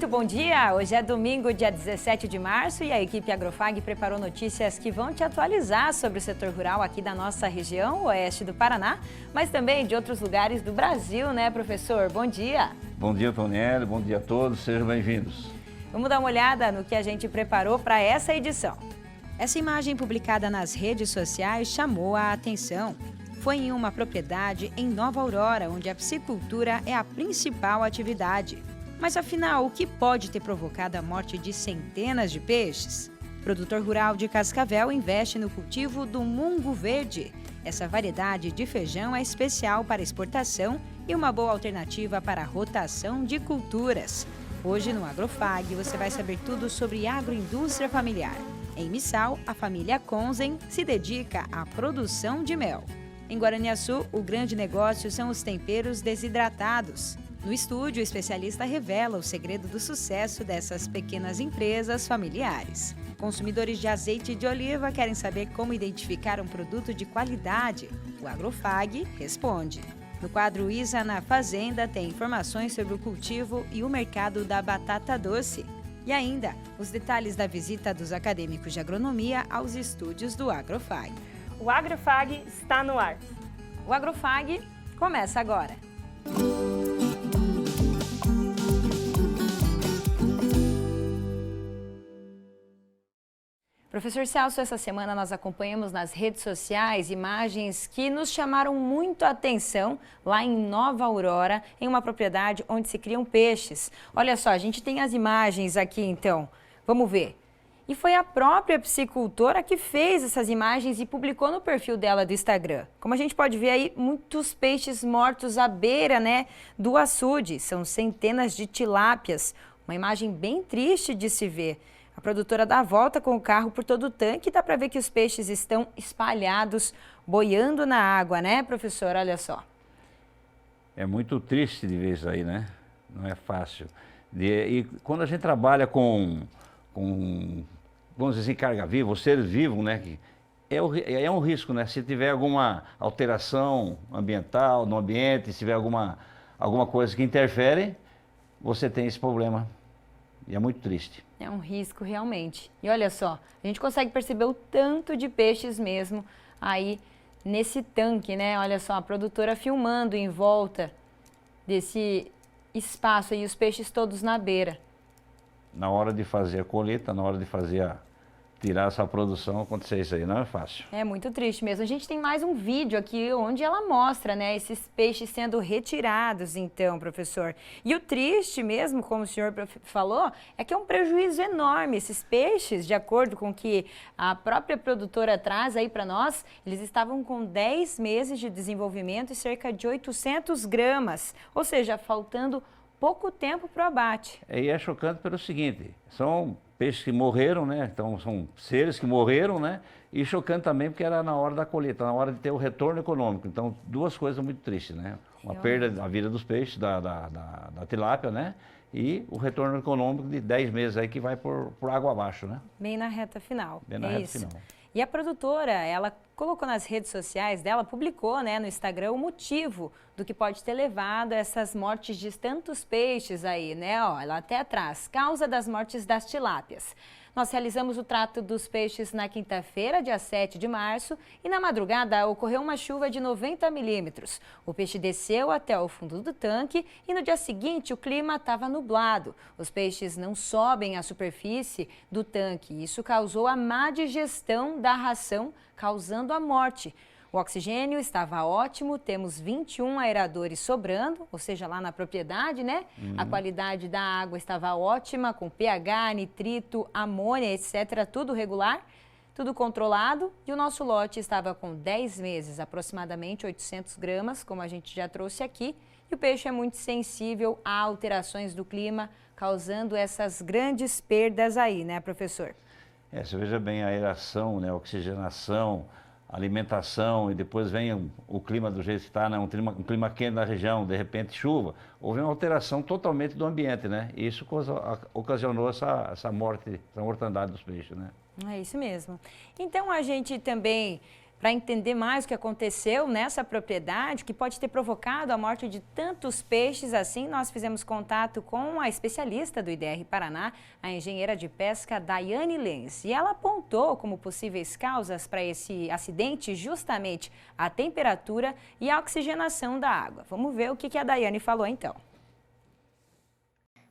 Muito bom dia! Hoje é domingo, dia 17 de março e a equipe Agrofag preparou notícias que vão te atualizar sobre o setor rural aqui da nossa região, oeste do Paraná, mas também de outros lugares do Brasil, né, professor? Bom dia! Bom dia, Tonelli. Bom dia a todos. Sejam bem-vindos. Vamos dar uma olhada no que a gente preparou para essa edição. Essa imagem publicada nas redes sociais chamou a atenção. Foi em uma propriedade em Nova Aurora, onde a piscicultura é a principal atividade. Mas afinal, o que pode ter provocado a morte de centenas de peixes? O produtor rural de Cascavel investe no cultivo do mungo verde. Essa variedade de feijão é especial para exportação e uma boa alternativa para a rotação de culturas. Hoje no Agrofag você vai saber tudo sobre agroindústria familiar. Em Missal, a família Conzen se dedica à produção de mel. Em Guaraniaçu, o grande negócio são os temperos desidratados. No estúdio, o especialista revela o segredo do sucesso dessas pequenas empresas familiares. Consumidores de azeite de oliva querem saber como identificar um produto de qualidade. O Agrofag responde. No quadro Isa na Fazenda tem informações sobre o cultivo e o mercado da batata doce. E ainda, os detalhes da visita dos acadêmicos de agronomia aos estúdios do Agrofag. O Agrofag está no ar. O Agrofag começa agora. Professor Celso, essa semana nós acompanhamos nas redes sociais imagens que nos chamaram muito a atenção lá em Nova Aurora, em uma propriedade onde se criam peixes. Olha só, a gente tem as imagens aqui então, vamos ver. E foi a própria piscicultora que fez essas imagens e publicou no perfil dela do Instagram. Como a gente pode ver aí, muitos peixes mortos à beira, do açude. São centenas de tilápias, uma imagem bem triste de se ver. A produtora dá a volta com o carro por todo o tanque e dá para ver que os peixes estão espalhados, boiando na água, né, professor? Olha só. É muito triste de ver isso aí, né? Não é fácil. E quando a gente trabalha com vamos dizer assim, carga viva, ou seres vivos, né? É um risco, né? Se tiver alguma alteração ambiental no ambiente, se tiver alguma coisa que interfere, você tem esse problema. E é muito triste. É um risco realmente. E olha só, a gente consegue perceber o tanto de peixes mesmo aí nesse tanque, né? Olha só, a produtora filmando em volta desse espaço aí, os peixes todos na beira. Na hora de fazer a colheita, na hora de tirar essa produção, acontecer isso aí, não é fácil. É muito triste mesmo. A gente tem mais um vídeo aqui onde ela mostra, esses peixes sendo retirados, então, professor. E o triste mesmo, como o senhor falou, é que é um prejuízo enorme. Esses peixes, de acordo com o que a própria produtora traz aí para nós, eles estavam com 10 meses de desenvolvimento e cerca de 800 gramas, ou seja, faltando pouco tempo para o abate. E é chocante pelo seguinte, são peixes que morreram, né? Então são seres que morreram, né? E chocante também porque era na hora da colheita, na hora de ter o retorno econômico. Então, duas coisas muito tristes, né? Uma perda da vida dos peixes, da tilápia, né? E o retorno econômico de 10 meses aí que vai por água abaixo, né? Bem na reta final. Bem na reta final. E a produtora, ela colocou nas redes sociais dela, publicou no Instagram o motivo do que pode ter levado a essas mortes de tantos peixes aí, né? Ó, ela até atrás, causa das mortes das tilápias. Nós realizamos o trato dos peixes na quinta-feira, dia 7 de março, e na madrugada ocorreu uma chuva de 90 milímetros. O peixe desceu até o fundo do tanque e no dia seguinte o clima estava nublado. Os peixes não sobem à superfície do tanque. Isso causou a má digestão da ração, causando a morte. O oxigênio estava ótimo, temos 21 aeradores sobrando, ou seja, lá na propriedade, né? A qualidade da água estava ótima, com pH, nitrito, amônia, etc., tudo regular, tudo controlado. E o nosso lote estava com 10 meses, aproximadamente 800 gramas, como a gente já trouxe aqui. E o peixe é muito sensível a alterações do clima, causando essas grandes perdas aí, né, professor? Você veja bem a aeração, né, a oxigenação, alimentação e depois vem o clima do jeito que está, né? Um clima quente na região, de repente chuva, houve uma alteração totalmente do ambiente, né? E isso ocasionou essa morte, essa mortandade dos peixes, né? É isso mesmo. Então a gente também para entender mais o que aconteceu nessa propriedade, que pode ter provocado a morte de tantos peixes assim, nós fizemos contato com a especialista do IDR Paraná, a engenheira de pesca Daiane Lenz. E ela apontou como possíveis causas para esse acidente justamente a temperatura e a oxigenação da água. Vamos ver o que a Daiane falou então.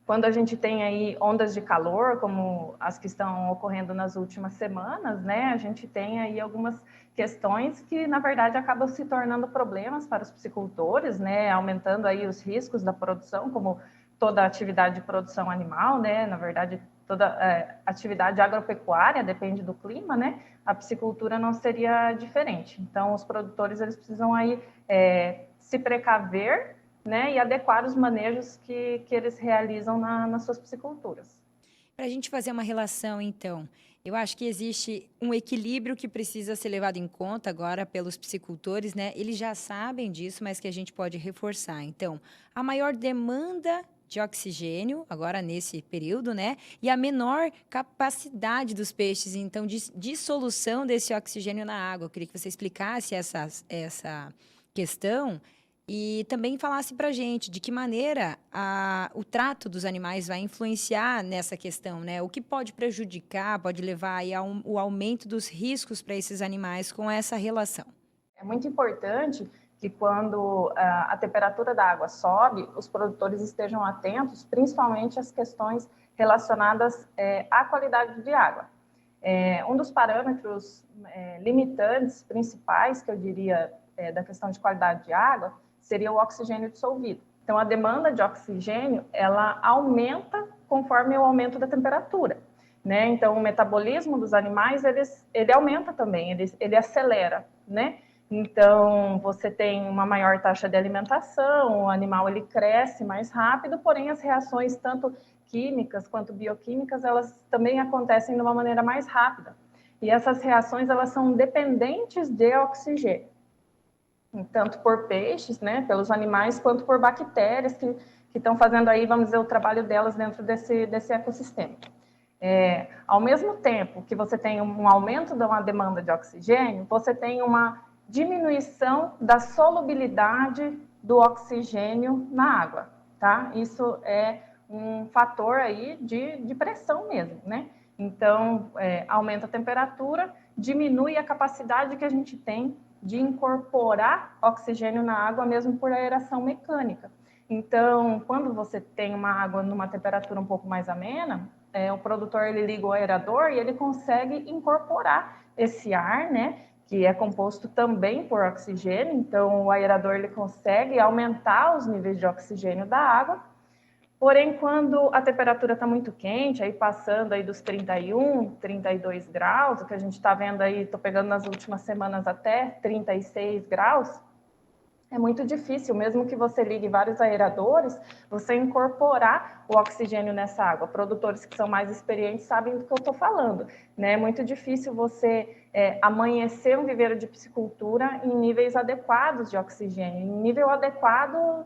Quando a gente tem aí ondas de calor, como as que estão ocorrendo nas últimas semanas, né, a gente tem aí algumas questões que, na verdade, acabam se tornando problemas para os piscicultores, né, aumentando aí os riscos da produção, como toda atividade de produção animal, né, na verdade, toda atividade agropecuária depende do clima, né, a piscicultura não seria diferente. Então, os produtores, eles precisam aí se precaver, né, e adequar os manejos que eles realizam nas suas pisciculturas. Para a gente fazer uma relação, então, eu acho que existe um equilíbrio que precisa ser levado em conta agora pelos piscicultores, né? Eles já sabem disso, mas que a gente pode reforçar. Então, a maior demanda de oxigênio, agora nesse período, né? E a menor capacidade dos peixes, então, de dissolução desse oxigênio na água. Eu queria que você explicasse essa questão e também falasse para a gente de que maneira o trato dos animais vai influenciar nessa questão, né? O que pode prejudicar, pode levar aí o aumento dos riscos para esses animais com essa relação. É muito importante que quando a temperatura da água sobe, os produtores estejam atentos, principalmente às questões relacionadas à qualidade de água. Um dos parâmetros limitantes principais, que eu diria, da questão de qualidade de água, seria o oxigênio dissolvido. Então, a demanda de oxigênio, ela aumenta conforme o aumento da temperatura, né? Então, o metabolismo dos animais, ele aumenta também, ele acelera, né? Então, você tem uma maior taxa de alimentação, o animal, ele cresce mais rápido, porém, as reações, tanto químicas quanto bioquímicas, elas também acontecem de uma maneira mais rápida. E essas reações, elas são dependentes de oxigênio. Tanto por peixes, né, pelos animais, quanto por bactérias que estão fazendo aí, vamos dizer, o trabalho delas dentro desse ecossistema. Ao mesmo tempo que você tem um aumento da demanda de oxigênio, você tem uma diminuição da solubilidade do oxigênio na água, tá? Isso é um fator aí de pressão mesmo, né? Então, aumenta a temperatura, diminui a capacidade que a gente tem de incorporar oxigênio na água, mesmo por aeração mecânica. Então, quando você tem uma água numa temperatura um pouco mais amena, o produtor, ele liga o aerador e ele consegue incorporar esse ar, né, que é composto também por oxigênio. Então, o aerador, ele consegue aumentar os níveis de oxigênio da água. Porém, quando a temperatura está muito quente, aí passando aí dos 31, 32 graus, o que a gente está vendo aí, estou pegando nas últimas semanas até 36 graus, é muito difícil, mesmo que você ligue vários aeradores, você incorporar o oxigênio nessa água. Produtores que são mais experientes sabem do que eu estou falando, né? É muito difícil você amanhecer um viveiro de piscicultura em níveis adequados de oxigênio. Em nível adequado,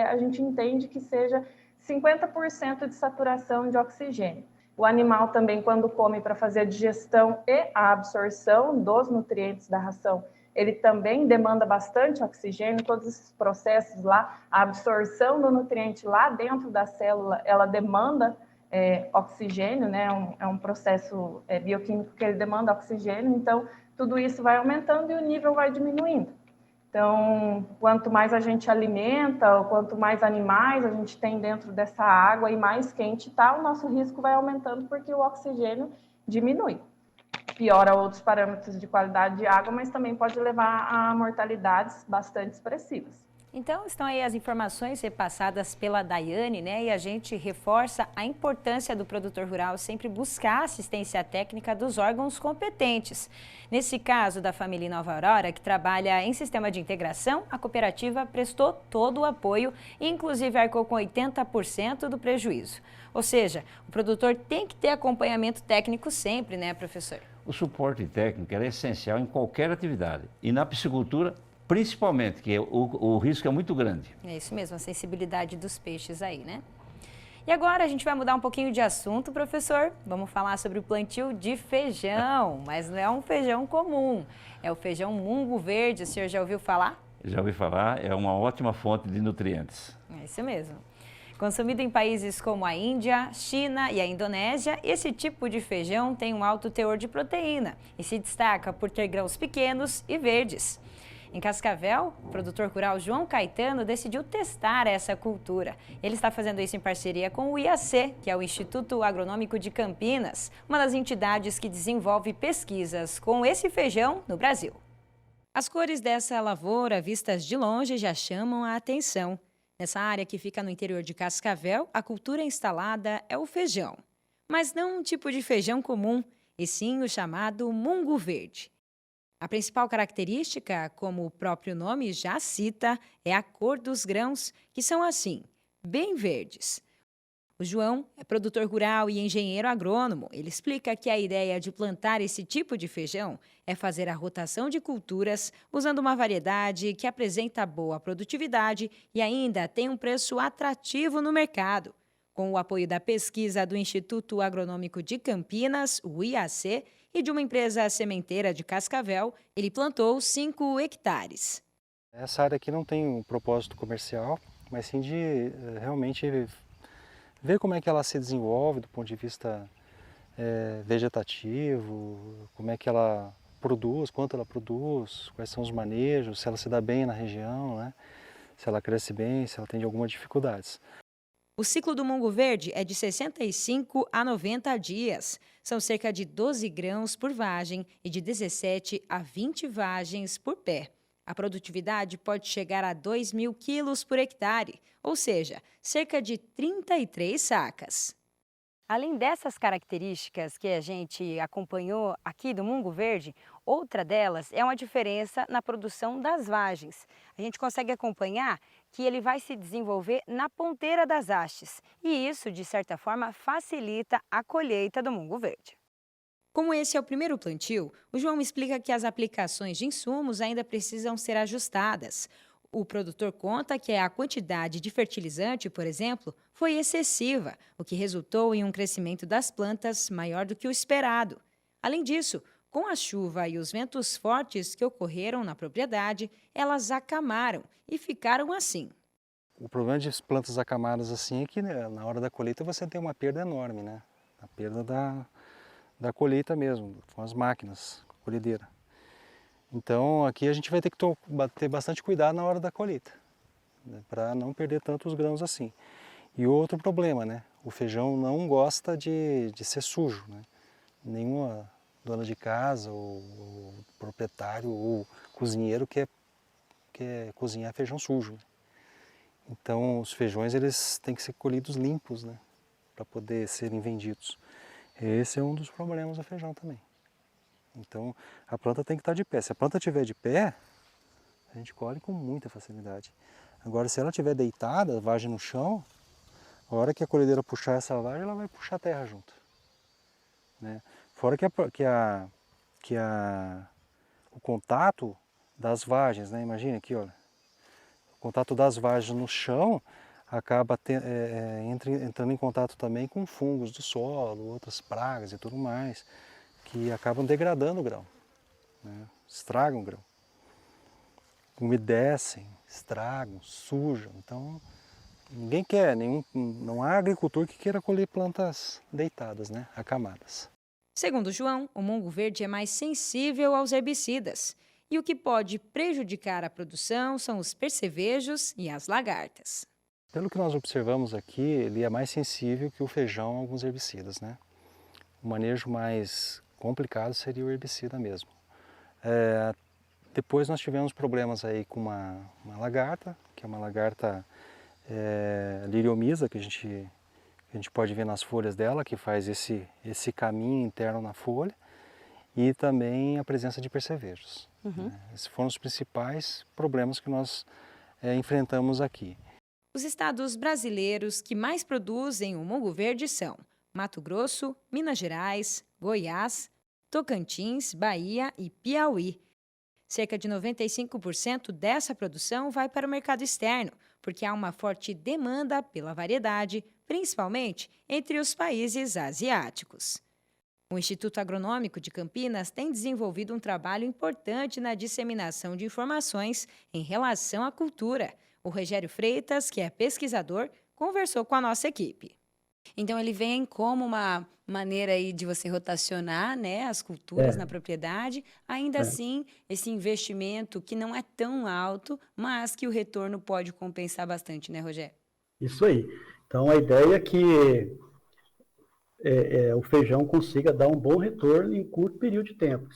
a gente entende que seja 50% de saturação de oxigênio. O animal também, quando come para fazer a digestão e a absorção dos nutrientes da ração, ele também demanda bastante oxigênio, todos esses processos lá, a absorção do nutriente lá dentro da célula, ela demanda oxigênio, né? É um processo bioquímico que ele demanda oxigênio, então tudo isso vai aumentando e o nível vai diminuindo. Então, quanto mais a gente alimenta, ou quanto mais animais a gente tem dentro dessa água e mais quente está, o nosso risco vai aumentando porque o oxigênio diminui. Piora outros parâmetros de qualidade de água, mas também pode levar a mortalidades bastante expressivas. Então, estão aí as informações repassadas pela Daiane, né? E a gente reforça a importância do produtor rural sempre buscar assistência técnica dos órgãos competentes. Nesse caso da família Nova Aurora, que trabalha em sistema de integração, a cooperativa prestou todo o apoio e inclusive arcou com 80% do prejuízo. Ou seja, o produtor tem que ter acompanhamento técnico sempre, né, professor? O suporte técnico é essencial em qualquer atividade e na piscicultura principalmente, que o risco é muito grande. É isso mesmo, a sensibilidade dos peixes aí, né? E agora a gente vai mudar um pouquinho de assunto, professor. Vamos falar sobre o plantio de feijão, mas não é um feijão comum, é o feijão mungo verde. O senhor já ouviu falar? Já ouvi falar, é uma ótima fonte de nutrientes. É isso mesmo. Consumido em países como a Índia, China e a Indonésia, esse tipo de feijão tem um alto teor de proteína e se destaca por ter grãos pequenos e verdes. Em Cascavel, o produtor rural João Caetano decidiu testar essa cultura. Ele está fazendo isso em parceria com o IAC, que é o Instituto Agronômico de Campinas, uma das entidades que desenvolve pesquisas com esse feijão no Brasil. As cores dessa lavoura, vistas de longe, já chamam a atenção. Nessa área que fica no interior de Cascavel, a cultura instalada é o feijão. Mas não um tipo de feijão comum, e sim o chamado mungo verde. A principal característica, como o próprio nome já cita, é a cor dos grãos, que são assim, bem verdes. O João é produtor rural e engenheiro agrônomo. Ele explica que a ideia de plantar esse tipo de feijão é fazer a rotação de culturas usando uma variedade que apresenta boa produtividade e ainda tem um preço atrativo no mercado. Com o apoio da pesquisa do Instituto Agronômico de Campinas, o IAC, e de uma empresa sementeira de Cascavel, ele plantou 5 hectares. Essa área aqui não tem um propósito comercial, mas sim de realmente ver como é que ela se desenvolve do ponto de vista vegetativo, como é que ela produz, quanto ela produz, quais são os manejos, se ela se dá bem na região, né? Se ela cresce bem, se ela tem algumas dificuldades. O ciclo do mungo verde é de 65 a 90 dias. São cerca de 12 grãos por vagem e de 17 a 20 vagens por pé. A produtividade pode chegar a 2.000 quilos por hectare, ou seja, cerca de 33 sacas. Além dessas características que a gente acompanhou aqui do mungo verde, outra delas é uma diferença na produção das vagens. A gente consegue acompanhar que ele vai se desenvolver na ponteira das hastes e isso, de certa forma, facilita a colheita do mungo verde. Como esse é o primeiro plantio, o João explica que as aplicações de insumos ainda precisam ser ajustadas. O produtor conta que a quantidade de fertilizante, por exemplo, foi excessiva, o que resultou em um crescimento das plantas maior do que o esperado. Além disso, com a chuva e os ventos fortes que ocorreram na propriedade, elas acamaram e ficaram assim. O problema de plantas acamadas assim é que, né, na hora da colheita você tem uma perda enorme, né? A perda da colheita mesmo, com as máquinas, colhedeira. Então aqui a gente vai ter que ter bastante cuidado na hora da colheita, né, para não perder tantos grãos assim. E outro problema, né? O feijão não gosta de ser sujo, né? Nenhuma dona de casa ou proprietário ou cozinheiro quer cozinhar feijão sujo, né? Então os feijões eles têm que ser colhidos limpos, né? Para poder serem vendidos. Esse é um dos problemas do feijão também. Então a planta tem que estar de pé. Se a planta estiver de pé, a gente colhe com muita facilidade. Agora se ela estiver deitada, a vagem no chão, a hora que a colhedeira puxar essa vagem, ela vai puxar a terra junto, né? Fora o contato das vagens, né? Imagina aqui, olha, o contato das vagens no chão acaba entrando em contato também com fungos do solo, outras pragas e tudo mais, que acabam degradando o grão, né? Estragam o grão, umedecem, estragam, sujam. Então ninguém quer, não há agricultor que queira colher plantas deitadas, né? Acamadas. Segundo João, o mungo verde é mais sensível aos herbicidas. E o que pode prejudicar a produção são os percevejos e as lagartas. Pelo que nós observamos aqui, ele é mais sensível que o feijão a alguns herbicidas, né? O manejo mais complicado seria o herbicida mesmo. Depois nós tivemos problemas aí com uma lagarta, que é uma lagarta liriomisa, que a gente pode ver nas folhas dela, que faz esse caminho interno na folha, e também a presença de percevejos. Né? Esses foram os principais problemas que nós enfrentamos aqui. Os estados brasileiros que mais produzem o mungo verde são Mato Grosso, Minas Gerais, Goiás, Tocantins, Bahia e Piauí. Cerca de 95% dessa produção vai para o mercado externo, porque há uma forte demanda pela variedade, principalmente entre os países asiáticos. O Instituto Agronômico de Campinas tem desenvolvido um trabalho importante na disseminação de informações em relação à cultura. O Rogério Freitas, que é pesquisador, conversou com a nossa equipe. Então, ele vem como uma maneira aí de você rotacionar, né, as culturas na propriedade. Ainda assim, esse investimento que não é tão alto, mas que o retorno pode compensar bastante, né, Rogério? Isso aí. Então, a ideia é que o feijão consiga dar um bom retorno em curto período de tempo.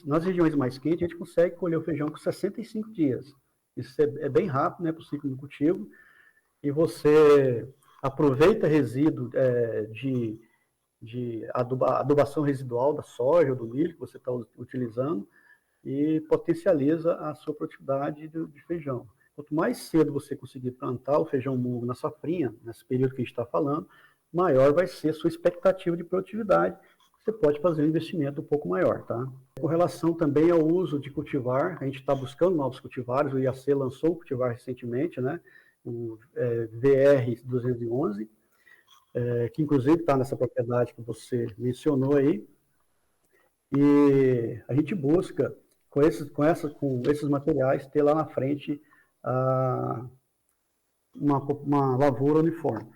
Nas regiões mais quentes, a gente consegue colher o feijão com 65 dias. Isso é bem rápido, né, para o ciclo do cultivo. E você aproveita resíduo de adubação residual da soja ou do milho que você está utilizando e potencializa a sua produtividade de feijão. Quanto mais cedo você conseguir plantar o feijão mungo na safrinha, nesse período que a gente está falando, maior vai ser a sua expectativa de produtividade. Você pode fazer um investimento um pouco maior, tá? Com relação também ao uso de cultivar, a gente está buscando novos cultivares, o IAC lançou um cultivar recentemente, né? O VR211, que inclusive está nessa propriedade que você mencionou aí, e a gente busca, com esses materiais, ter lá na frente uma lavoura uniforme.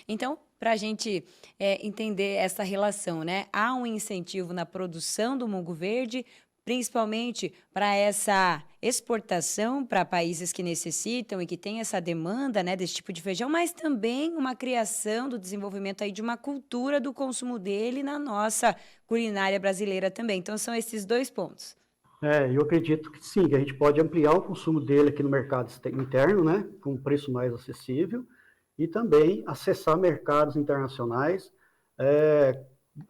Então, para a gente entender essa relação, né? Há um incentivo na produção do mungo verde, principalmente para essa exportação para países que necessitam e que têm essa demanda, né, desse tipo de feijão, mas também uma criação do desenvolvimento aí de uma cultura do consumo dele na nossa culinária brasileira também. Então, são esses dois pontos. Eu acredito que sim, que a gente pode ampliar o consumo dele aqui no mercado interno, né, com um preço mais acessível, e também acessar mercados internacionais,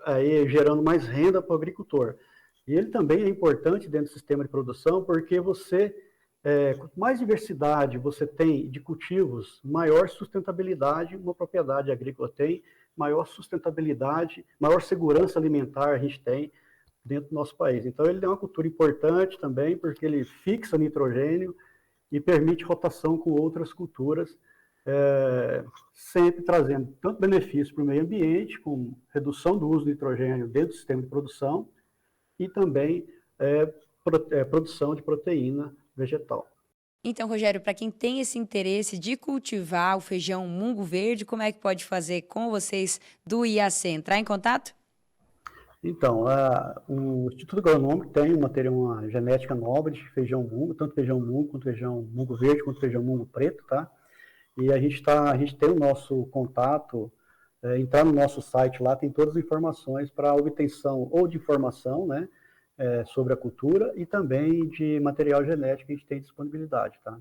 aí gerando mais renda para o agricultor. E ele também é importante dentro do sistema de produção, porque quanto mais diversidade você tem de cultivos, maior sustentabilidade uma propriedade agrícola tem, maior sustentabilidade, maior segurança alimentar a gente tem dentro do nosso país. Então, ele é uma cultura importante também, porque ele fixa nitrogênio e permite rotação com outras culturas, sempre trazendo tanto benefício para o meio ambiente, com redução do uso de nitrogênio dentro do sistema de produção, e também produção de proteína vegetal. Então, Rogério, para quem tem esse interesse de cultivar o feijão mungo verde, como é que pode fazer com vocês do IAC? Entrar em contato? Então, o Instituto Agronômico tem uma genética nobre de feijão mungo, tanto feijão mungo, quanto feijão mungo verde, quanto feijão mungo preto, tá? E a gente tem o nosso contato, entrar no nosso site lá, tem todas as informações para obtenção ou de informação, né, sobre a cultura e também de material genético que a gente tem disponibilidade, tá?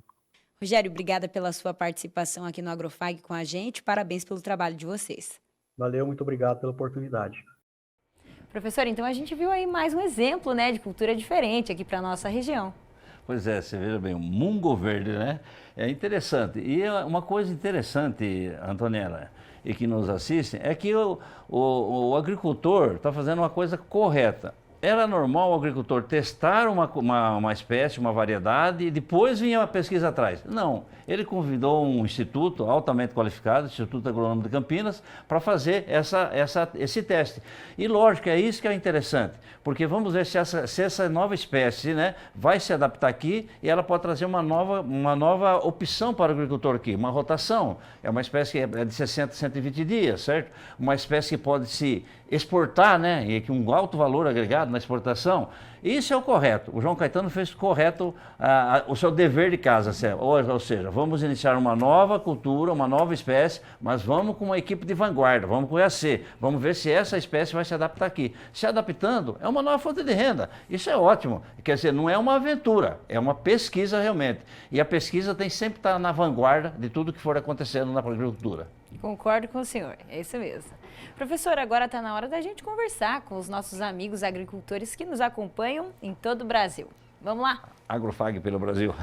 Rogério, obrigada pela sua participação aqui no Agrofag com a gente, parabéns pelo trabalho de vocês. Valeu, muito obrigado pela oportunidade. Professor, então a gente viu aí mais um exemplo, né, de cultura diferente aqui para a nossa região. Pois é, você veja bem, o mungo verde, né? É interessante. E uma coisa interessante, Antonella, e que nos assistem, é que o agricultor está fazendo uma coisa correta. Era normal o agricultor testar uma espécie, uma variedade, e depois vinha a pesquisa atrás. Não, ele convidou um instituto altamente qualificado, o Instituto Agronômico de Campinas, para fazer esse teste. E lógico, é isso que é interessante, porque vamos ver se essa nova espécie, né, vai se adaptar aqui e ela pode trazer uma nova opção para o agricultor aqui, uma rotação. É uma espécie que é de 60 a 120 dias, certo? Uma espécie que pode se exportar, né, e com um alto valor agregado na exportação. Isso é o correto. O João Caetano fez correto o seu dever de casa, ou seja, vamos iniciar uma nova cultura, uma nova espécie, mas vamos com uma equipe de vanguarda, vamos com o IAC, vamos ver se essa espécie vai se adaptar aqui. Se adaptando, é uma nova fonte de renda. Isso é ótimo. Quer dizer, não é uma aventura, é uma pesquisa realmente. E a pesquisa tem sempre que estar na vanguarda de tudo que for acontecendo na agricultura. Concordo com o senhor, é isso mesmo. Professor, agora está na hora da gente conversar com os nossos amigos agricultores que nos acompanham em todo o Brasil. Vamos lá? Agrofag pelo Brasil.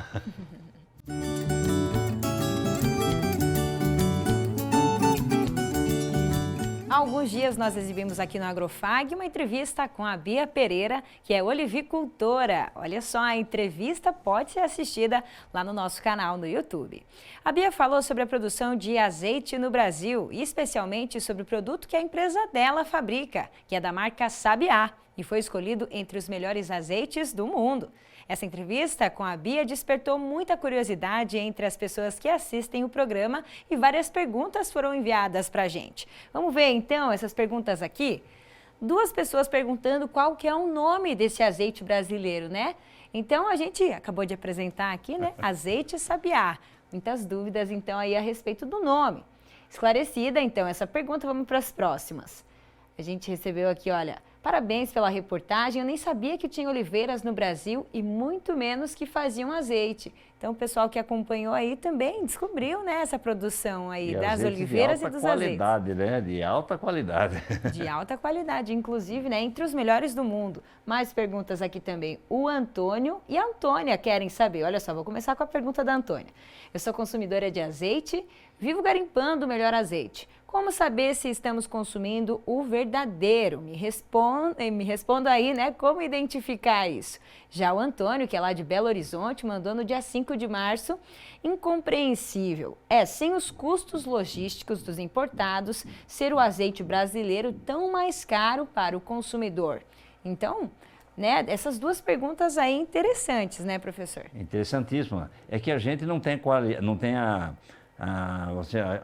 Há alguns dias nós exibimos aqui no Agrofag uma entrevista com a Bia Pereira, que é olivicultora. Olha só, a entrevista pode ser assistida lá no nosso canal no YouTube. A Bia falou sobre a produção de azeite no Brasil e especialmente sobre o produto que a empresa dela fabrica, que é da marca Sabiá, e foi escolhido entre os melhores azeites do mundo. Essa entrevista com a Bia despertou muita curiosidade entre as pessoas que assistem o programa e várias perguntas foram enviadas para a gente. Vamos ver então essas perguntas aqui? 2 pessoas perguntando qual que é o nome desse azeite brasileiro, né? Então a gente acabou de apresentar aqui, né? Azeite Sabiá. Muitas dúvidas então aí a respeito do nome. Esclarecida então essa pergunta, vamos para as próximas. A gente recebeu aqui, olha, parabéns pela reportagem, eu nem sabia que tinha oliveiras no Brasil e muito menos que faziam azeite. Então o pessoal que acompanhou aí também descobriu, né, essa produção aí das oliveiras e dos azeites. De alta qualidade, né? De alta qualidade. De alta qualidade, inclusive, né, entre os melhores do mundo. Mais perguntas aqui também. O Antônio e a Antônia querem saber. Olha só, vou começar com a pergunta da Antônia. Eu sou consumidora de azeite, vivo garimpando o melhor azeite. Como saber se estamos consumindo o verdadeiro? Me responda aí, né? Como identificar isso? Já o Antônio, que é lá de Belo Horizonte, mandou no dia 5 de março. Incompreensível. Sem os custos logísticos dos importados, ser o azeite brasileiro tão mais caro para o consumidor. Então, né, essas 2 perguntas aí interessantes, né, professor? Interessantíssima. É que a gente não tem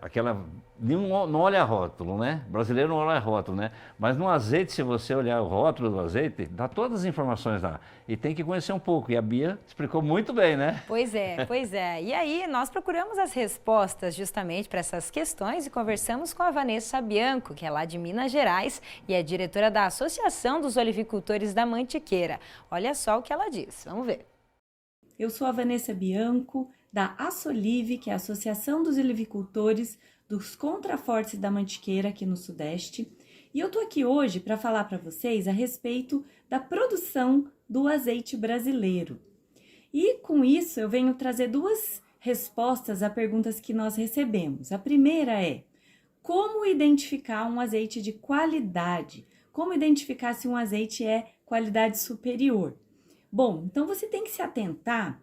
aquela... Não olha rótulo, né? O brasileiro não olha rótulo, né? Mas no azeite, se você olhar o rótulo do azeite, dá todas as informações lá. E tem que conhecer um pouco. E a Bia explicou muito bem, né? Pois é, pois é. E aí, nós procuramos as respostas justamente para essas questões e conversamos com a Vanessa Bianco, que é lá de Minas Gerais e é diretora da Associação dos Olivicultores da Mantiqueira. Olha só o que ela diz. Vamos ver. Eu sou a Vanessa Bianco, da Assolive, que é a Associação dos Olivicultores dos Contrafortes da Mantiqueira aqui no Sudeste. E eu tô aqui hoje para falar para vocês a respeito da produção do azeite brasileiro. E com isso eu venho trazer 2 respostas a perguntas que nós recebemos. A primeira é: como identificar um azeite de qualidade? Como identificar se um azeite é qualidade superior? Bom, então você tem que se atentar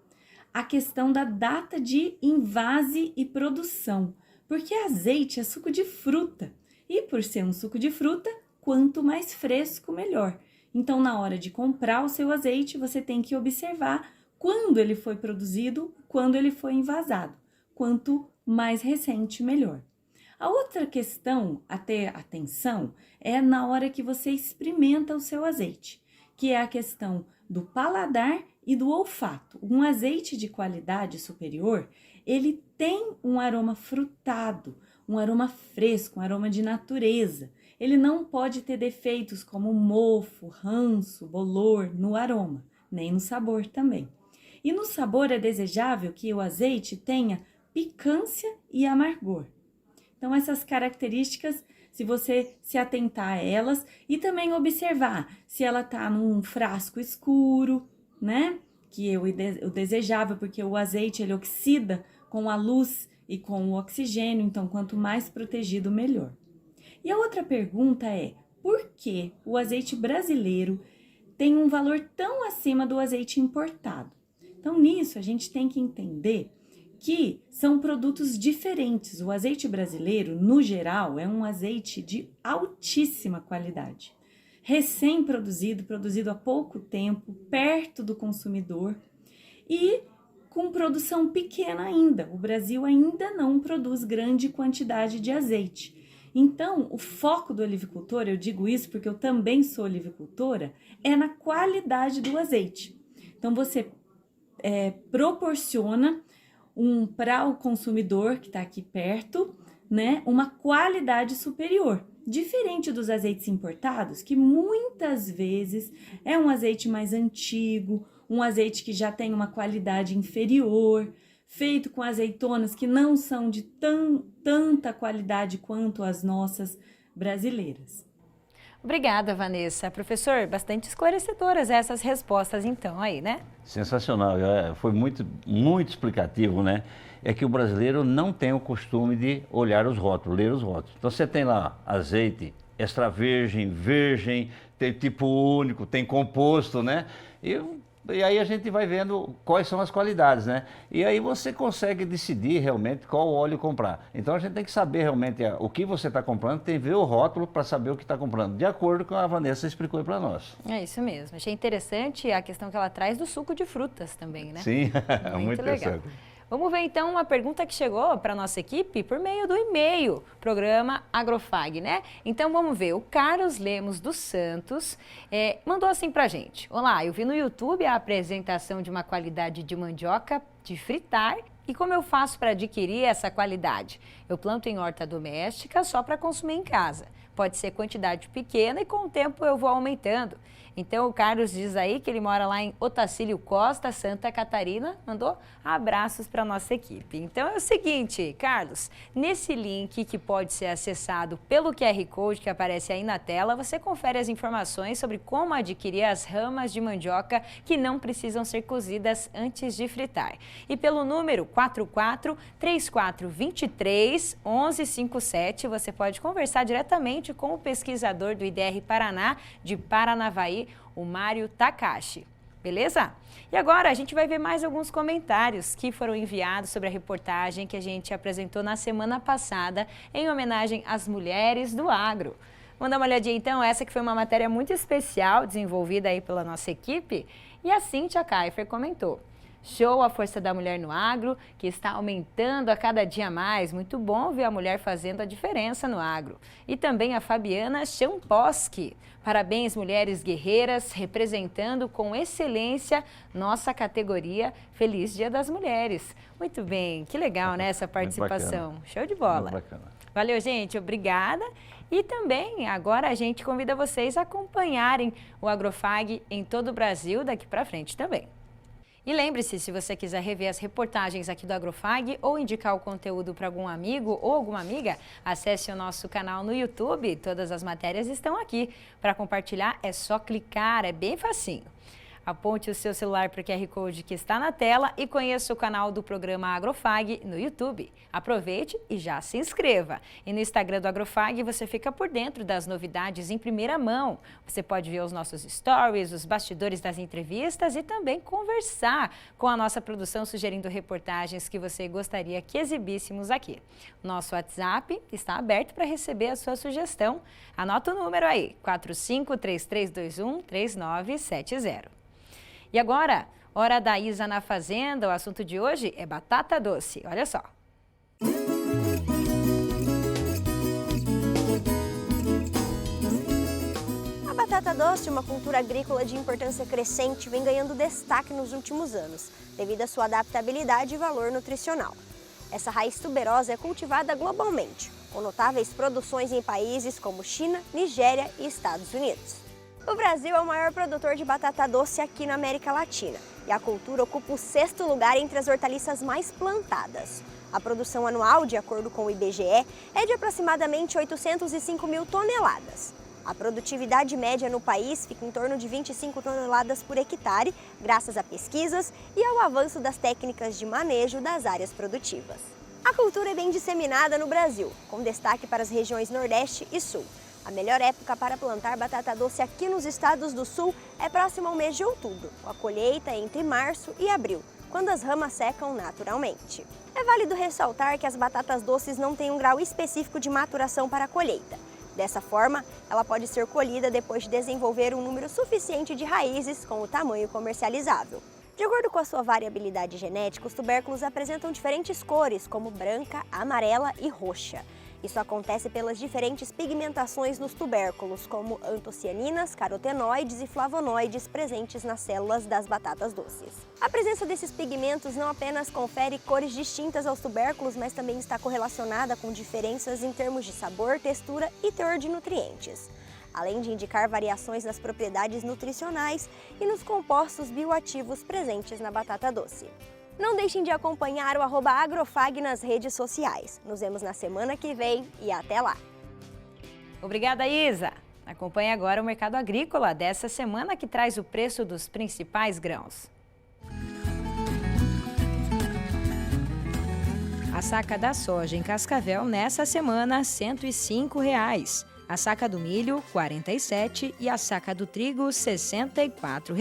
à questão da data de invase e produção, porque azeite é suco de fruta e por ser um suco de fruta, quanto mais fresco, melhor. Então, na hora de comprar o seu azeite, você tem que observar quando ele foi produzido, quando ele foi envasado. Quanto mais recente, melhor. A outra questão a ter atenção é na hora que você experimenta o seu azeite, que é a questão do paladar e do olfato. Um azeite de qualidade superior, ele tem um aroma frutado, um aroma fresco, um aroma de natureza. Ele não pode ter defeitos como mofo, ranço, bolor no aroma, nem no sabor também. E no sabor é desejável que o azeite tenha picância e amargor. Então essas características, se você se atentar a elas e também observar se ela está num frasco escuro, né? Que é o desejável, porque o azeite ele oxida com a luz e com o oxigênio, então quanto mais protegido, melhor. E a outra pergunta é: por que o azeite brasileiro tem um valor tão acima do azeite importado? Então nisso a gente tem que entender que são produtos diferentes. O azeite brasileiro, no geral, é um azeite de altíssima qualidade. Recém-produzido, produzido há pouco tempo, perto do consumidor e com produção pequena ainda. O Brasil ainda não produz grande quantidade de azeite. Então, o foco do olivicultor, eu digo isso porque eu também sou olivicultora, é na qualidade do azeite. Então, você proporciona para o consumidor que está aqui perto, né, uma qualidade superior. Diferente dos azeites importados, que muitas vezes é um azeite mais antigo, um azeite que já tem uma qualidade inferior, feito com azeitonas que não são de tanta qualidade quanto as nossas brasileiras. Obrigada, Vanessa. Professor, bastante esclarecedoras essas respostas então aí, né? Sensacional, foi muito explicativo, né? É que o brasileiro não tem o costume de olhar os rótulos, ler os rótulos. Então você tem lá azeite extra virgem, virgem, tem tipo único, tem composto, né? E aí a gente vai vendo quais são as qualidades, né? E aí você consegue decidir realmente qual óleo comprar. Então a gente tem que saber realmente o que você está comprando, tem que ver o rótulo para saber o que está comprando, de acordo com a Vanessa explicou para nós. É isso mesmo. Achei interessante a questão que ela traz do suco de frutas também, né? Sim, muito legal. interessante. Vamos ver então uma pergunta que chegou para a nossa equipe por meio do e-mail, programa Agrofag, né? Então vamos ver, o Carlos Lemos dos Santos mandou assim pra gente. Olá, eu vi no YouTube a apresentação de uma qualidade de mandioca de fritar e como eu faço para adquirir essa qualidade? Eu planto em horta doméstica só para consumir em casa. Pode ser quantidade pequena e com o tempo eu vou aumentando. Então o Carlos diz aí que ele mora lá em Otacílio Costa, Santa Catarina, mandou abraços para a nossa equipe. Então é o seguinte, Carlos, nesse link que pode ser acessado pelo QR Code que aparece aí na tela, você confere as informações sobre como adquirir as ramas de mandioca que não precisam ser cozidas antes de fritar. E pelo número 44-3423-1157, você pode conversar diretamente com o pesquisador do IDR Paraná de Paranavaí, o Mário Takashi. Beleza? E agora a gente vai ver mais alguns comentários que foram enviados sobre a reportagem que a gente apresentou na semana passada em homenagem às mulheres do agro. Vamos dar uma olhadinha então, essa que foi uma matéria muito especial desenvolvida aí pela nossa equipe e a Cíntia Kaifer comentou. Show a força da mulher no agro, que está aumentando a cada dia mais. Muito bom ver a mulher fazendo a diferença no agro. E também a Fabiana Champoski. Parabéns, mulheres guerreiras, representando com excelência nossa categoria. Feliz Dia das Mulheres. Muito bem, que legal, né, essa participação. Show de bola. Muito bacana. Valeu, gente. Obrigada. E também, agora a gente convida vocês a acompanharem o Agrofag em todo o Brasil daqui para frente também. E lembre-se, se você quiser rever as reportagens aqui do Agrofag ou indicar o conteúdo para algum amigo ou alguma amiga, acesse o nosso canal no YouTube. Todas as matérias estão aqui. Para compartilhar é só clicar, é bem facinho. Aponte o seu celular para o QR Code que está na tela e conheça o canal do programa Agrofag no YouTube. Aproveite e já se inscreva. E no Instagram do Agrofag você fica por dentro das novidades em primeira mão. Você pode ver os nossos stories, os bastidores das entrevistas e também conversar com a nossa produção sugerindo reportagens que você gostaria que exibíssemos aqui. Nosso WhatsApp está aberto para receber a sua sugestão. Anota o número aí, 4533213970. E agora, hora da Isa na Fazenda, o assunto de hoje é batata doce. Olha só. A batata doce, uma cultura agrícola de importância crescente, vem ganhando destaque nos últimos anos, devido à sua adaptabilidade e valor nutricional. Essa raiz tuberosa é cultivada globalmente, com notáveis produções em países como China, Nigéria e Estados Unidos. O Brasil é o maior produtor de batata doce aqui na América Latina e a cultura ocupa o 6º lugar entre as hortaliças mais plantadas. A produção anual, de acordo com o IBGE, é de aproximadamente 805 mil toneladas. A produtividade média no país fica em torno de 25 toneladas por hectare, graças a pesquisas e ao avanço das técnicas de manejo das áreas produtivas. A cultura é bem disseminada no Brasil, com destaque para as regiões Nordeste e Sul. A melhor época para plantar batata doce aqui nos estados do Sul é próximo ao mês de outubro, com a colheita entre março e abril, quando as ramas secam naturalmente. É válido ressaltar que as batatas doces não têm um grau específico de maturação para a colheita. Dessa forma, ela pode ser colhida depois de desenvolver um número suficiente de raízes com o tamanho comercializável. De acordo com a sua variabilidade genética, os tubérculos apresentam diferentes cores, como branca, amarela e roxa. Isso acontece pelas diferentes pigmentações nos tubérculos, como antocianinas, carotenoides e flavonoides presentes nas células das batatas doces. A presença desses pigmentos não apenas confere cores distintas aos tubérculos, mas também está correlacionada com diferenças em termos de sabor, textura e teor de nutrientes, além de indicar variações nas propriedades nutricionais e nos compostos bioativos presentes na batata doce. Não deixem de acompanhar o @agrofag nas redes sociais. Nos vemos na semana que vem e até lá! Obrigada, Isa! Acompanhe agora o mercado agrícola dessa semana que traz o preço dos principais grãos. A saca da soja em Cascavel nessa semana R$ 105. A saca do milho, R$ 47 e a saca do trigo, R$ 64.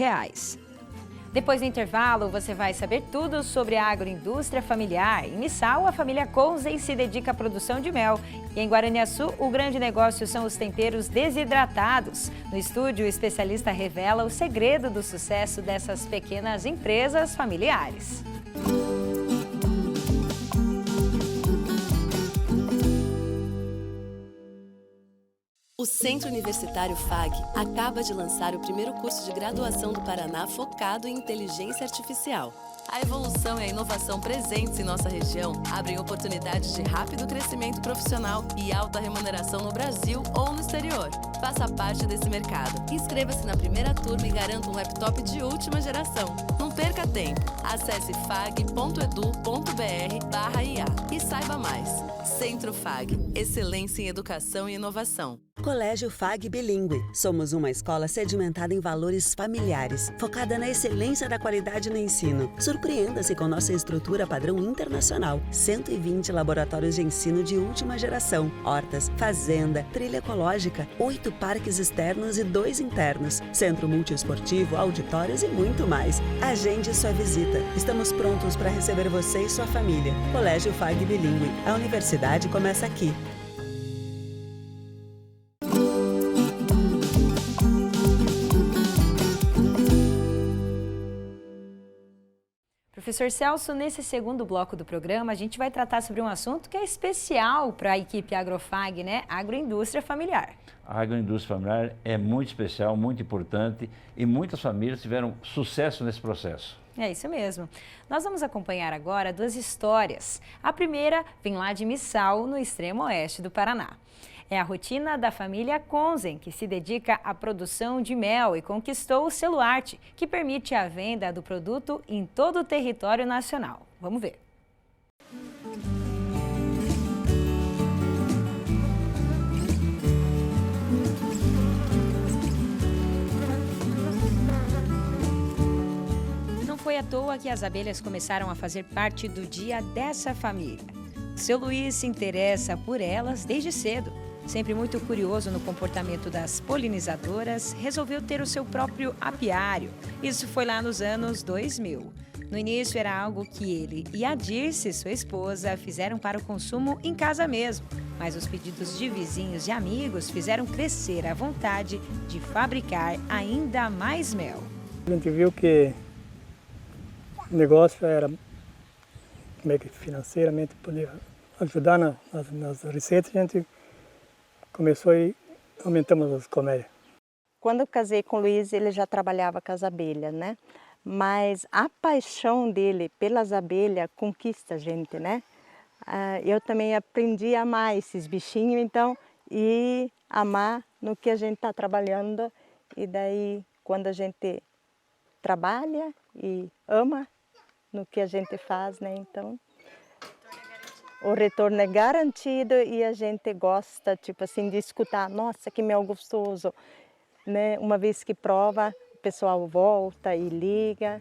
Depois do intervalo, você vai saber tudo sobre a agroindústria familiar. Em Missal, a família Conzen se dedica à produção de mel. E em Guaraniaçu, o grande negócio são os temperos desidratados. No estúdio, o especialista revela o segredo do sucesso dessas pequenas empresas familiares. O Centro Universitário FAG acaba de lançar o primeiro curso de graduação do Paraná focado em inteligência artificial. A evolução e a inovação presentes em nossa região abrem oportunidades de rápido crescimento profissional e alta remuneração no Brasil ou no exterior. Faça parte desse mercado. Inscreva-se na primeira turma e garanta um laptop de última geração. Não perca tempo. Acesse fag.edu.br/IA e saiba mais. Centro FAG. Excelência em educação e inovação. Colégio FAG Bilíngue. Somos uma escola sedimentada em valores familiares, focada na excelência da qualidade no ensino. Surpreenda-se com nossa estrutura padrão internacional. 120 laboratórios de ensino de última geração, hortas, fazenda, trilha ecológica, 8 parques externos e 2 internos, centro multiesportivo, auditórios e muito mais. Agende sua visita. Estamos prontos para receber você e sua família. Colégio FAG Bilíngue. A universidade começa aqui. Professor Celso, nesse segundo bloco do programa, a gente vai tratar sobre um assunto que é especial para a equipe Agrofag, né? Agroindústria familiar. A agroindústria familiar é muito especial, muito importante e muitas famílias tiveram sucesso nesse processo. É isso mesmo. Nós vamos acompanhar agora 2 histórias. A primeira vem lá de Missal, no extremo oeste do Paraná. É a rotina da família Conzen, que se dedica à produção de mel e conquistou o selo Arte, que permite a venda do produto em todo o território nacional. Vamos ver. Não foi à toa que as abelhas começaram a fazer parte do dia dessa família. Seu Luiz se interessa por elas desde cedo. Sempre muito curioso no comportamento das polinizadoras, resolveu ter o seu próprio apiário. Isso foi lá nos anos 2000. No início era algo que ele e a Dirce, sua esposa, fizeram para o consumo em casa mesmo. Mas os pedidos de vizinhos e amigos fizeram crescer a vontade de fabricar ainda mais mel. A gente viu que o negócio era meio que financeiramente podia ajudar nas receitas, a gente começou e aumentamos as colmeias. Quando eu casei com o Luiz, ele já trabalhava com as abelhas, né? Mas a paixão dele pelas abelhas conquista a gente, né? Eu também aprendi a amar esses bichinhos, então, e amar no que a gente está trabalhando. E daí, quando a gente trabalha e ama no que a gente faz, né? Então, o retorno é garantido e a gente gosta, tipo assim, de escutar, nossa, que mel gostoso, né? Uma vez que prova, o pessoal volta e liga.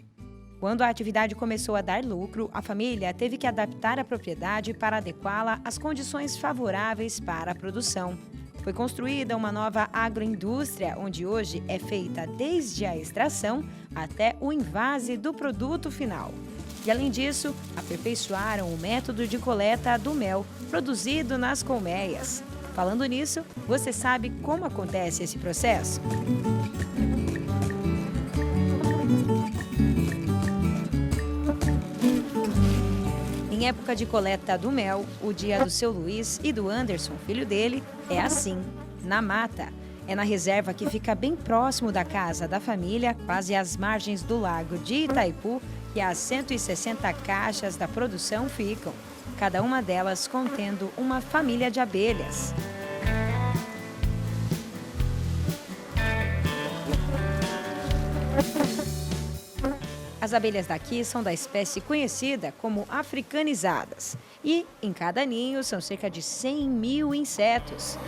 Quando a atividade começou a dar lucro, a família teve que adaptar a propriedade para adequá-la às condições favoráveis para a produção. Foi construída uma nova agroindústria, onde hoje é feita desde a extração até o envase do produto final. E, além disso, aperfeiçoaram o método de coleta do mel produzido nas colmeias. Falando nisso, você sabe como acontece esse processo? Em época de coleta do mel, o dia do seu Luiz e do Anderson, filho dele, é assim, na mata. É na reserva que fica bem próximo da casa da família, quase às margens do lago de Itaipu, que as 160 caixas da produção ficam, cada uma delas contendo uma família de abelhas. As abelhas daqui são da espécie conhecida como africanizadas e, em cada ninho, são cerca de 100 mil insetos.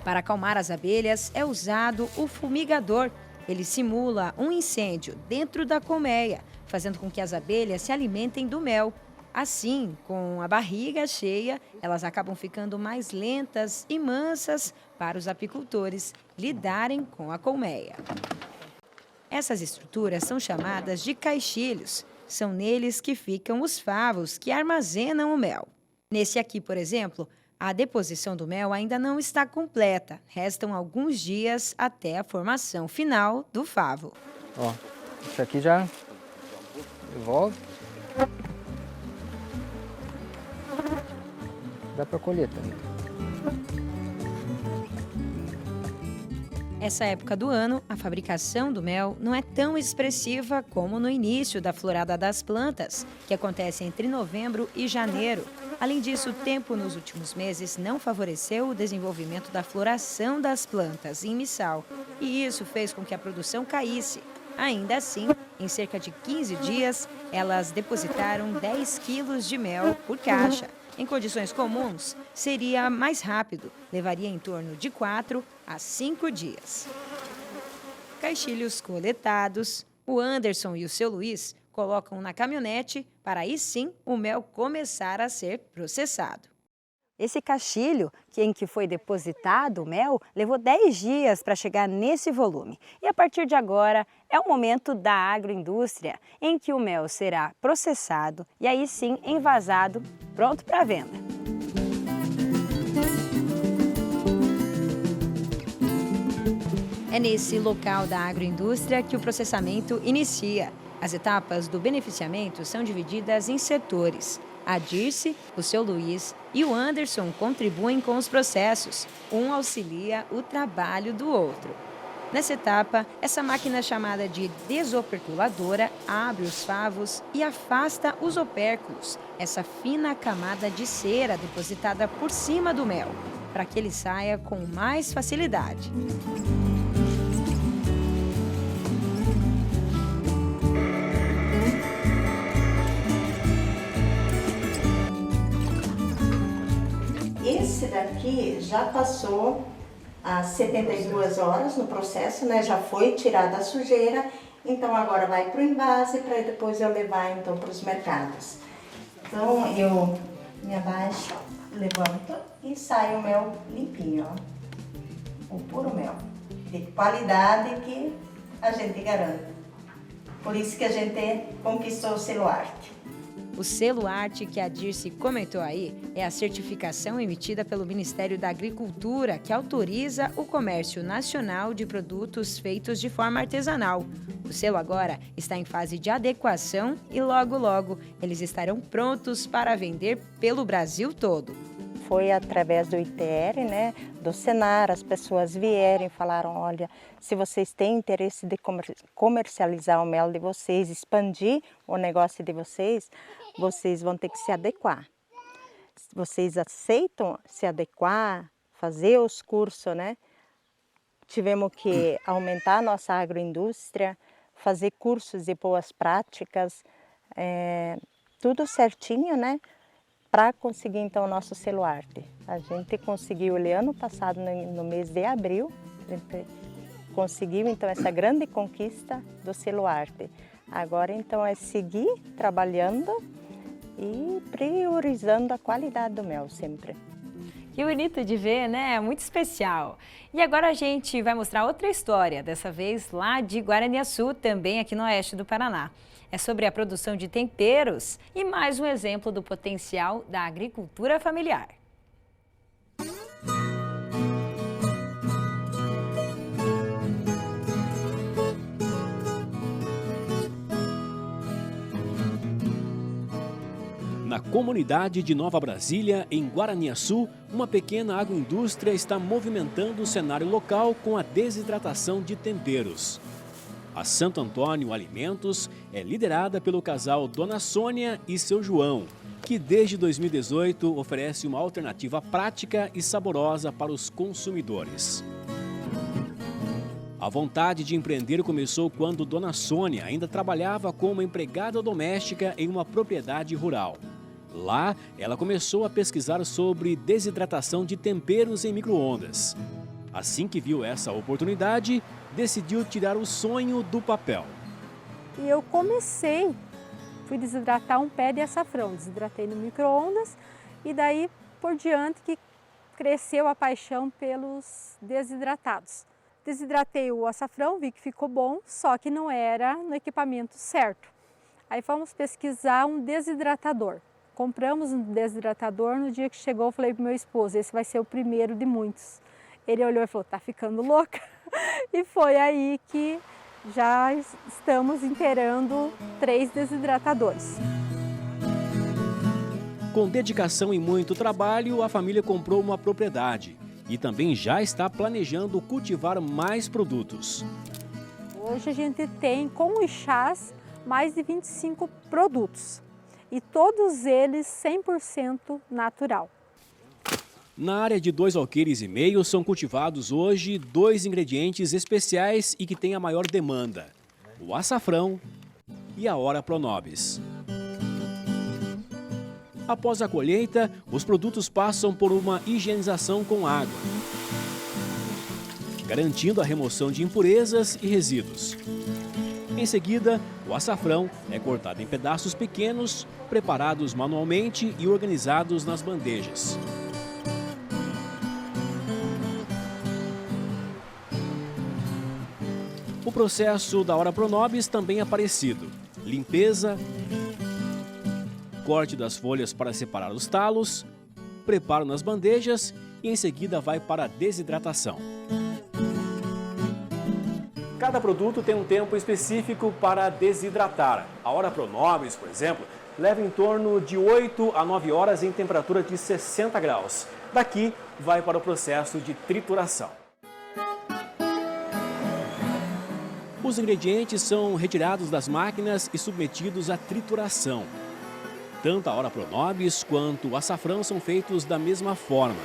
Para acalmar as abelhas, é usado o fumigador. Ele simula um incêndio dentro da colmeia, fazendo com que as abelhas se alimentem do mel. Assim, com a barriga cheia, elas acabam ficando mais lentas e mansas para os apicultores lidarem com a colmeia. Essas estruturas são chamadas de caixilhos. São neles que ficam os favos que armazenam o mel. Nesse aqui, por exemplo, a deposição do mel ainda não está completa. Restam alguns dias até a formação final do favo. Ó, isso aqui já devolve. Dá para colher também. Essa época do ano, a fabricação do mel não é tão expressiva como no início da florada das plantas, que acontece entre novembro e janeiro. Além disso, o tempo nos últimos meses não favoreceu o desenvolvimento da floração das plantas em missal, e isso fez com que a produção caísse. Ainda assim, em cerca de 15 dias, elas depositaram 10 quilos de mel por caixa. Em condições comuns, seria mais rápido, levaria em torno de 4 a 5 dias. Caixilhos coletados, o Anderson e o seu Luiz colocam na caminhonete para aí sim o mel começar a ser processado. Esse caixilho em que foi depositado o mel levou 10 dias para chegar nesse volume. E a partir de agora é o momento da agroindústria, em que o mel será processado e aí sim envasado, pronto para venda. É nesse local da agroindústria que o processamento inicia. As etapas do beneficiamento são divididas em setores. A Dirce, o seu Luiz e o Anderson contribuem com os processos. Um auxilia o trabalho do outro. Nessa etapa, essa máquina chamada de desoperculadora abre os favos e afasta os opérculos, essa fina camada de cera depositada por cima do mel, para que ele saia com mais facilidade. Esse daqui já passou as 72 horas no processo, né? Já foi tirada a sujeira, então agora vai para o invase para depois eu levar então para os mercados. Então eu me abaixo, levanto e sai o mel limpinho, ó. O puro mel, de qualidade que a gente garante. Por isso que a gente conquistou o selo Arte. O selo Arte que a Dirce comentou aí é a certificação emitida pelo Ministério da Agricultura que autoriza o comércio nacional de produtos feitos de forma artesanal. O selo agora está em fase de adequação e logo, logo eles estarão prontos para vender pelo Brasil todo. Foi através do ITR, né, do Senar, as pessoas vieram e falaram, olha, se vocês têm interesse de comercializar o mel de vocês, expandir o negócio de vocês, vocês vão ter que se adequar. Vocês aceitam se adequar, fazer os cursos, né? Tivemos que aumentar a nossa agroindústria, fazer cursos de boas práticas, tudo certinho, né? Para conseguir então o nosso selo Arte. A gente conseguiu ele ano passado, no mês de abril, conseguiu então essa grande conquista do selo Arte. Agora então é seguir trabalhando e priorizando a qualidade do mel sempre. Que bonito de ver, né? Muito especial. E agora a gente vai mostrar outra história, dessa vez lá de Guaraniaçu, também aqui no oeste do Paraná. É sobre a produção de temperos e mais um exemplo do potencial da agricultura familiar. Na comunidade de Nova Brasília, em Guaraniaçu, uma pequena agroindústria está movimentando o cenário local com a desidratação de temperos. A Santo Antônio Alimentos é liderada pelo casal Dona Sônia e seu João, que desde 2018 oferece uma alternativa prática e saborosa para os consumidores. A vontade de empreender começou quando Dona Sônia ainda trabalhava como empregada doméstica em uma propriedade rural. Lá, ela começou a pesquisar sobre desidratação de temperos em micro-ondas. Assim que viu essa oportunidade, decidiu tirar o sonho do papel. E eu comecei fui desidratar um pé de açafrão, desidratei no micro-ondas e daí por diante que cresceu a paixão pelos desidratados. Desidratei o açafrão, vi que ficou bom, só que não era no equipamento certo. Aí fomos pesquisar um desidratador. Compramos um desidratador, no dia que chegou eu falei para o meu esposo, esse vai ser o primeiro de muitos. Ele olhou e falou, tá ficando louca? E foi aí que já estamos inteirando 3 desidratadores. Com dedicação e muito trabalho, a família comprou uma propriedade e também já está planejando cultivar mais produtos. Hoje a gente tem, com os chás, mais de 25 produtos e todos eles 100% natural. Na área de 2,5 alqueires são cultivados hoje 2 ingredientes especiais e que têm a maior demanda: o açafrão e a Ora Pronobis. Após a colheita, os produtos passam por uma higienização com água, garantindo a remoção de impurezas e resíduos. Em seguida, o açafrão é cortado em pedaços pequenos, preparados manualmente e organizados nas bandejas. O processo da Ora Pronobis também é parecido: limpeza, corte das folhas para separar os talos, preparo nas bandejas e em seguida vai para a desidratação. Cada produto tem um tempo específico para desidratar. A Ora Pronobis, por exemplo, leva em torno de 8 a 9 horas em temperatura de 60 graus. Daqui vai para o processo de trituração. Os ingredientes são retirados das máquinas e submetidos à trituração. Tanto a Ora Pronobis quanto o açafrão são feitos da mesma forma,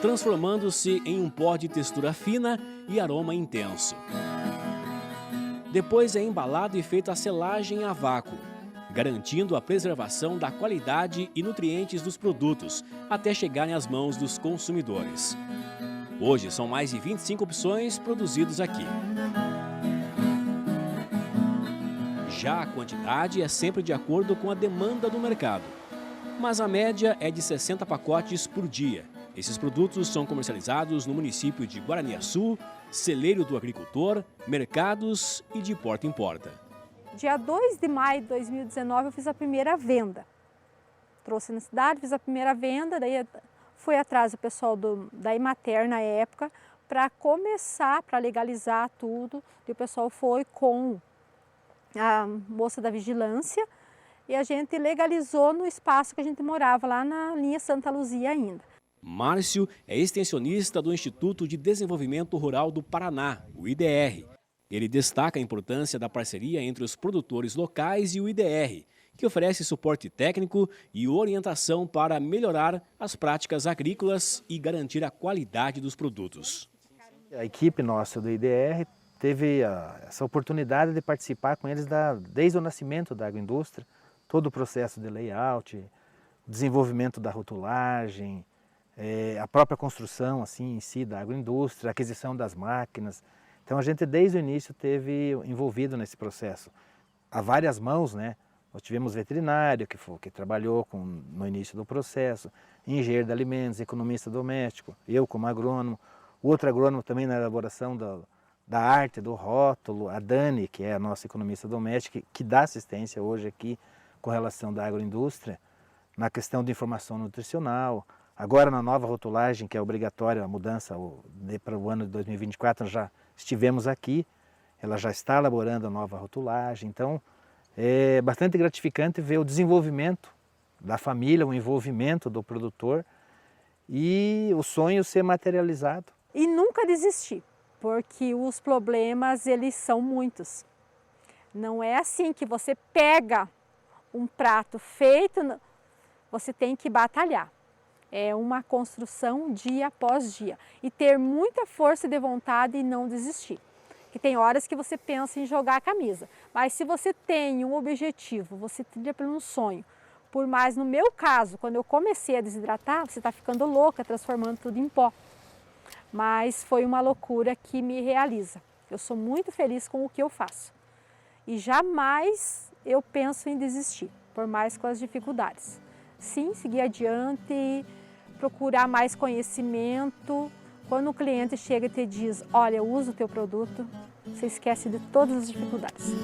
transformando-se em um pó de textura fina e aroma intenso. Depois é embalado e feita a selagem a vácuo, garantindo a preservação da qualidade e nutrientes dos produtos até chegarem às mãos dos consumidores. Hoje são mais de 25 opções produzidas aqui. Já a quantidade é sempre de acordo com a demanda do mercado, mas a média é de 60 pacotes por dia. Esses produtos são comercializados no município de Guaraniaçu, celeiro do agricultor, mercados e de porta em porta. Dia 2 de maio de 2019 eu fiz a primeira venda. Trouxe na cidade, fiz a primeira venda, daí fui atrás do pessoal da Emater na época para começar, para legalizar tudo. E o pessoal foi com a moça da vigilância e a gente legalizou no espaço que a gente morava, lá na linha Santa Luzia ainda. Márcio é extensionista do Instituto de Desenvolvimento Rural do Paraná, o IDR. Ele destaca a importância da parceria entre os produtores locais e o IDR, que oferece suporte técnico e orientação para melhorar as práticas agrícolas e garantir a qualidade dos produtos. A equipe nossa do IDR teve essa oportunidade de participar com eles desde o nascimento da agroindústria, todo o processo de layout, desenvolvimento da rotulagem, a própria construção assim, em si da agroindústria, a aquisição das máquinas. Então a gente desde o início esteve envolvido nesse processo. Há várias mãos, né? Nós tivemos veterinário que trabalhou no início do processo, engenheiro de alimentos, economista doméstico, eu como agrônomo, outro agrônomo também na elaboração da arte, do rótulo, a Dani, que é a nossa economista doméstica, que dá assistência hoje aqui com relação da agroindústria, na questão de informação nutricional. Agora na nova rotulagem, que é obrigatória a mudança para o ano de 2024, nós já estivemos aqui, ela já está elaborando a nova rotulagem, então é bastante gratificante ver o desenvolvimento da família, o envolvimento do produtor e o sonho ser materializado. E nunca desistir, porque os problemas eles são muitos. Não é assim que você pega um prato feito, você tem que batalhar. É uma construção dia após dia e ter muita força de vontade e não desistir. Que tem horas que você pensa em jogar a camisa, mas se você tem um objetivo, você trilha por um sonho. Por mais no meu caso, quando eu comecei a desidratar, você está ficando louca, transformando tudo em pó. Mas foi uma loucura que me realiza. Eu sou muito feliz com o que eu faço. E jamais eu penso em desistir, por mais com as dificuldades. Sim, seguir adiante, procurar mais conhecimento. Quando o cliente chega e te diz, olha, eu uso o teu produto, você esquece de todas as dificuldades.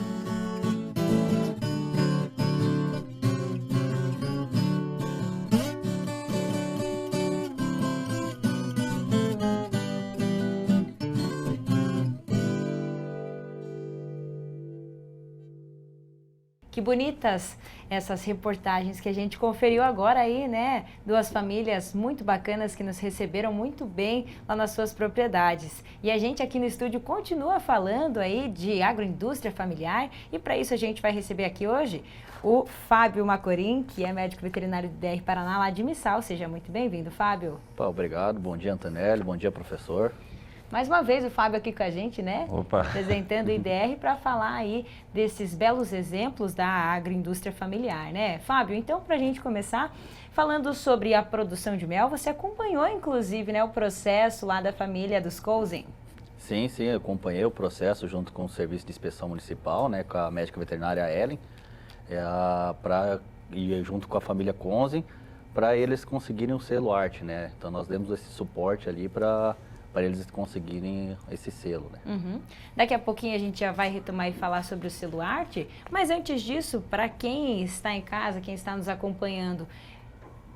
Que bonitas essas reportagens que a gente conferiu agora aí, né? Duas famílias muito bacanas que nos receberam muito bem lá nas suas propriedades. E a gente aqui no estúdio continua falando aí de agroindústria familiar e para isso a gente vai receber aqui hoje o Fábio Macorim, que é médico veterinário do DR Paraná lá de Missal. Seja muito bem-vindo, Fábio. Opa, obrigado. Bom dia, Antonelli. Bom dia, professor. Mais uma vez o Fábio aqui com a gente, né? Opa. Apresentando o IDR para falar aí desses belos exemplos da agroindústria familiar, né? Fábio, então para a gente começar falando sobre a produção de mel, você acompanhou inclusive, né, o processo lá da família dos Cousin? Sim, eu acompanhei o processo junto com o Serviço de Inspeção Municipal, né, com a médica veterinária Ellen, e junto com a família Cousin, para eles conseguirem o selo arte, né? Então nós demos esse suporte ali para eles conseguirem esse selo, né? Uhum. Daqui a pouquinho a gente já vai retomar e falar sobre o selo arte, mas antes disso, para quem está em casa, quem está nos acompanhando,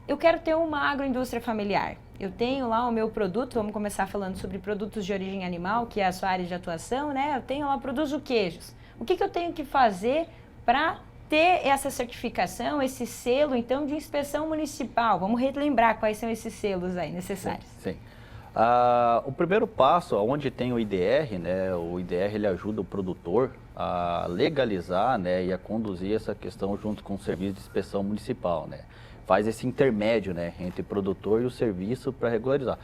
eu quero ter uma agroindústria familiar. Eu tenho lá o meu produto, vamos começar falando sobre produtos de origem animal, que é a sua área de atuação, né? Eu tenho lá, produzo queijos. O que eu tenho que fazer para ter essa certificação, esse selo, então, de inspeção municipal? Vamos relembrar quais são esses selos aí necessários. Sim. O primeiro passo, onde tem o IDR, né, o IDR ele ajuda o produtor a legalizar, né, e a conduzir essa questão junto com o serviço de inspeção municipal, né. Faz esse intermédio, né, entre o produtor e o serviço para regularizar.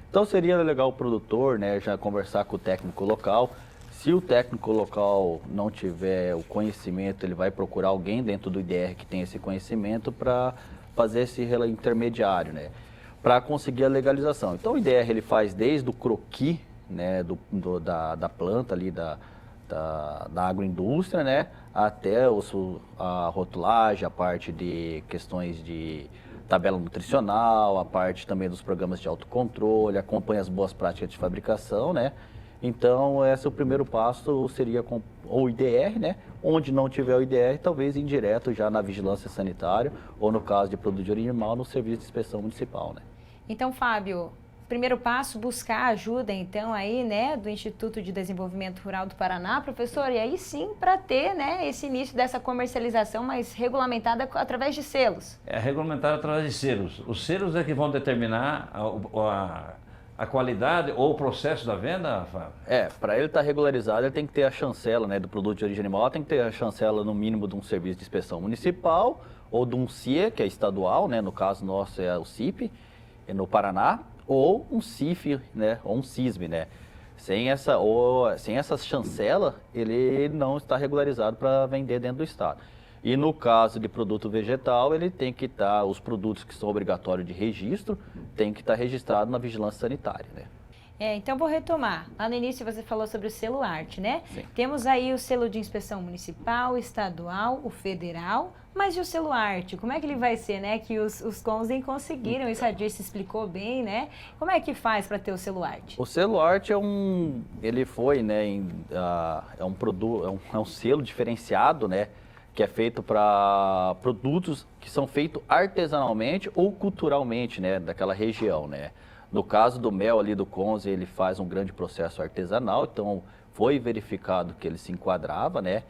Então seria legal o produtor, né, já conversar com o técnico local. Se o técnico local não tiver o conhecimento, ele vai procurar alguém dentro do IDR que tem esse conhecimento para fazer esse intermediário, né, para conseguir a legalização. Então o IDR ele faz desde o croquis, né, da planta ali, da agroindústria, né, até a rotulagem, a parte de questões de tabela nutricional, a parte também dos programas de autocontrole, acompanha as boas práticas de fabricação, né. Então esse é o primeiro passo, seria com o IDR, né, onde não tiver o IDR, talvez indireto já na vigilância sanitária ou no caso de produto de origem animal no serviço de inspeção municipal, né. Então, Fábio, primeiro passo, buscar ajuda, então, aí, né, do Instituto de Desenvolvimento Rural do Paraná, professor, e aí sim, para ter, né, esse início dessa comercialização mais regulamentada através de selos. É regulamentada através de selos. Os selos é que vão determinar a qualidade ou o processo da venda, Fábio? Para ele estar regularizado, ele tem que ter a chancela, né, do produto de origem animal, tem que ter a chancela no mínimo de um serviço de inspeção municipal ou de um CIE, que é estadual, né, no caso nosso é o CIP, no Paraná, ou um CIF, né, ou um CISB, né. Sem essa chancela, ele não está regularizado para vender dentro do estado. E no caso de produto vegetal, ele tem que estar, os produtos que são obrigatórios de registro, tem que estar registrado na vigilância sanitária, né. Então vou retomar. Lá no início você falou sobre o selo arte, né? Sim. Temos aí o selo de inspeção municipal, estadual, o federal, mas e o selo arte? Como é que ele vai ser, né? Que os Cousin conseguiram, isso a Dirce explicou bem, né? Como é que faz para ter o selo arte? O selo arte ele foi, né, é um selo diferenciado, né? Que é feito para produtos que são feitos artesanalmente ou culturalmente, né? Daquela região, né? No caso do mel ali do Cousin, ele faz um grande processo artesanal, então foi verificado que ele se enquadrava, né?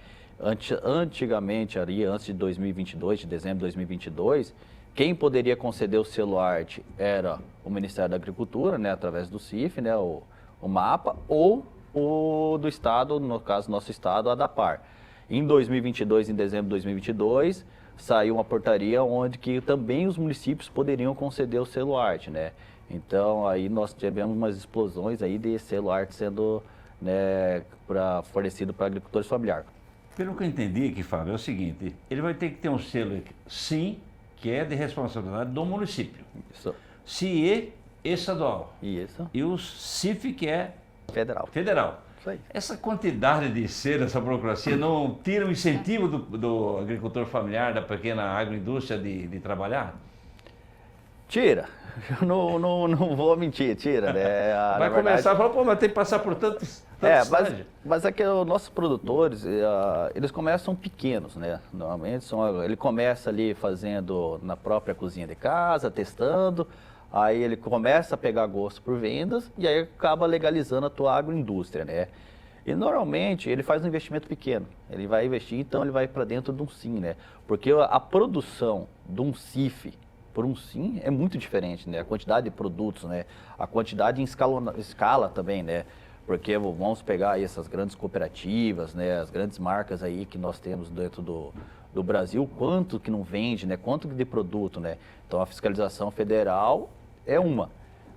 Antigamente, ali, antes de 2022, de dezembro de 2022, quem poderia conceder o selo arte era o Ministério da Agricultura, né? Através do CIF, né? O MAPA, ou o do Estado, no caso nosso Estado, a ADAPAR. Em 2022, em dezembro de 2022, saiu uma portaria onde que também os municípios poderiam conceder o selo arte, né? Então, aí nós tivemos umas explosões aí de selo arte sendo, né, fornecido para agricultores familiares. Pelo que eu entendi aqui, Fábio, é o seguinte, ele vai ter que ter um selo, sim, que é de responsabilidade do município. Isso. CIE estadual. Isso. E o CIF, que é Federal. Federal. Isso aí. Essa quantidade de ser, essa burocracia, não tira o incentivo do agricultor familiar, da pequena agroindústria de trabalhar? Tira. Eu não vou mentir, tira, né? Vai começar a falar, pô, mas tem que passar por tantos mas é que os nossos produtores, eles começam pequenos, né? Normalmente ele começa ali fazendo na própria cozinha de casa, testando, aí ele começa a pegar gosto por vendas e aí acaba legalizando a tua agroindústria, né? E normalmente ele faz um investimento pequeno, ele vai investir, então ele vai para dentro de um SIM, né? Porque a produção de um CIF por um SIM é muito diferente, né? A quantidade de produtos, né? A quantidade em escala também, né? Porque vamos pegar aí essas grandes cooperativas, né? As grandes marcas aí que nós temos dentro do Brasil, quanto que não vende, né? Quanto de produto, né? Então a fiscalização federal é uma,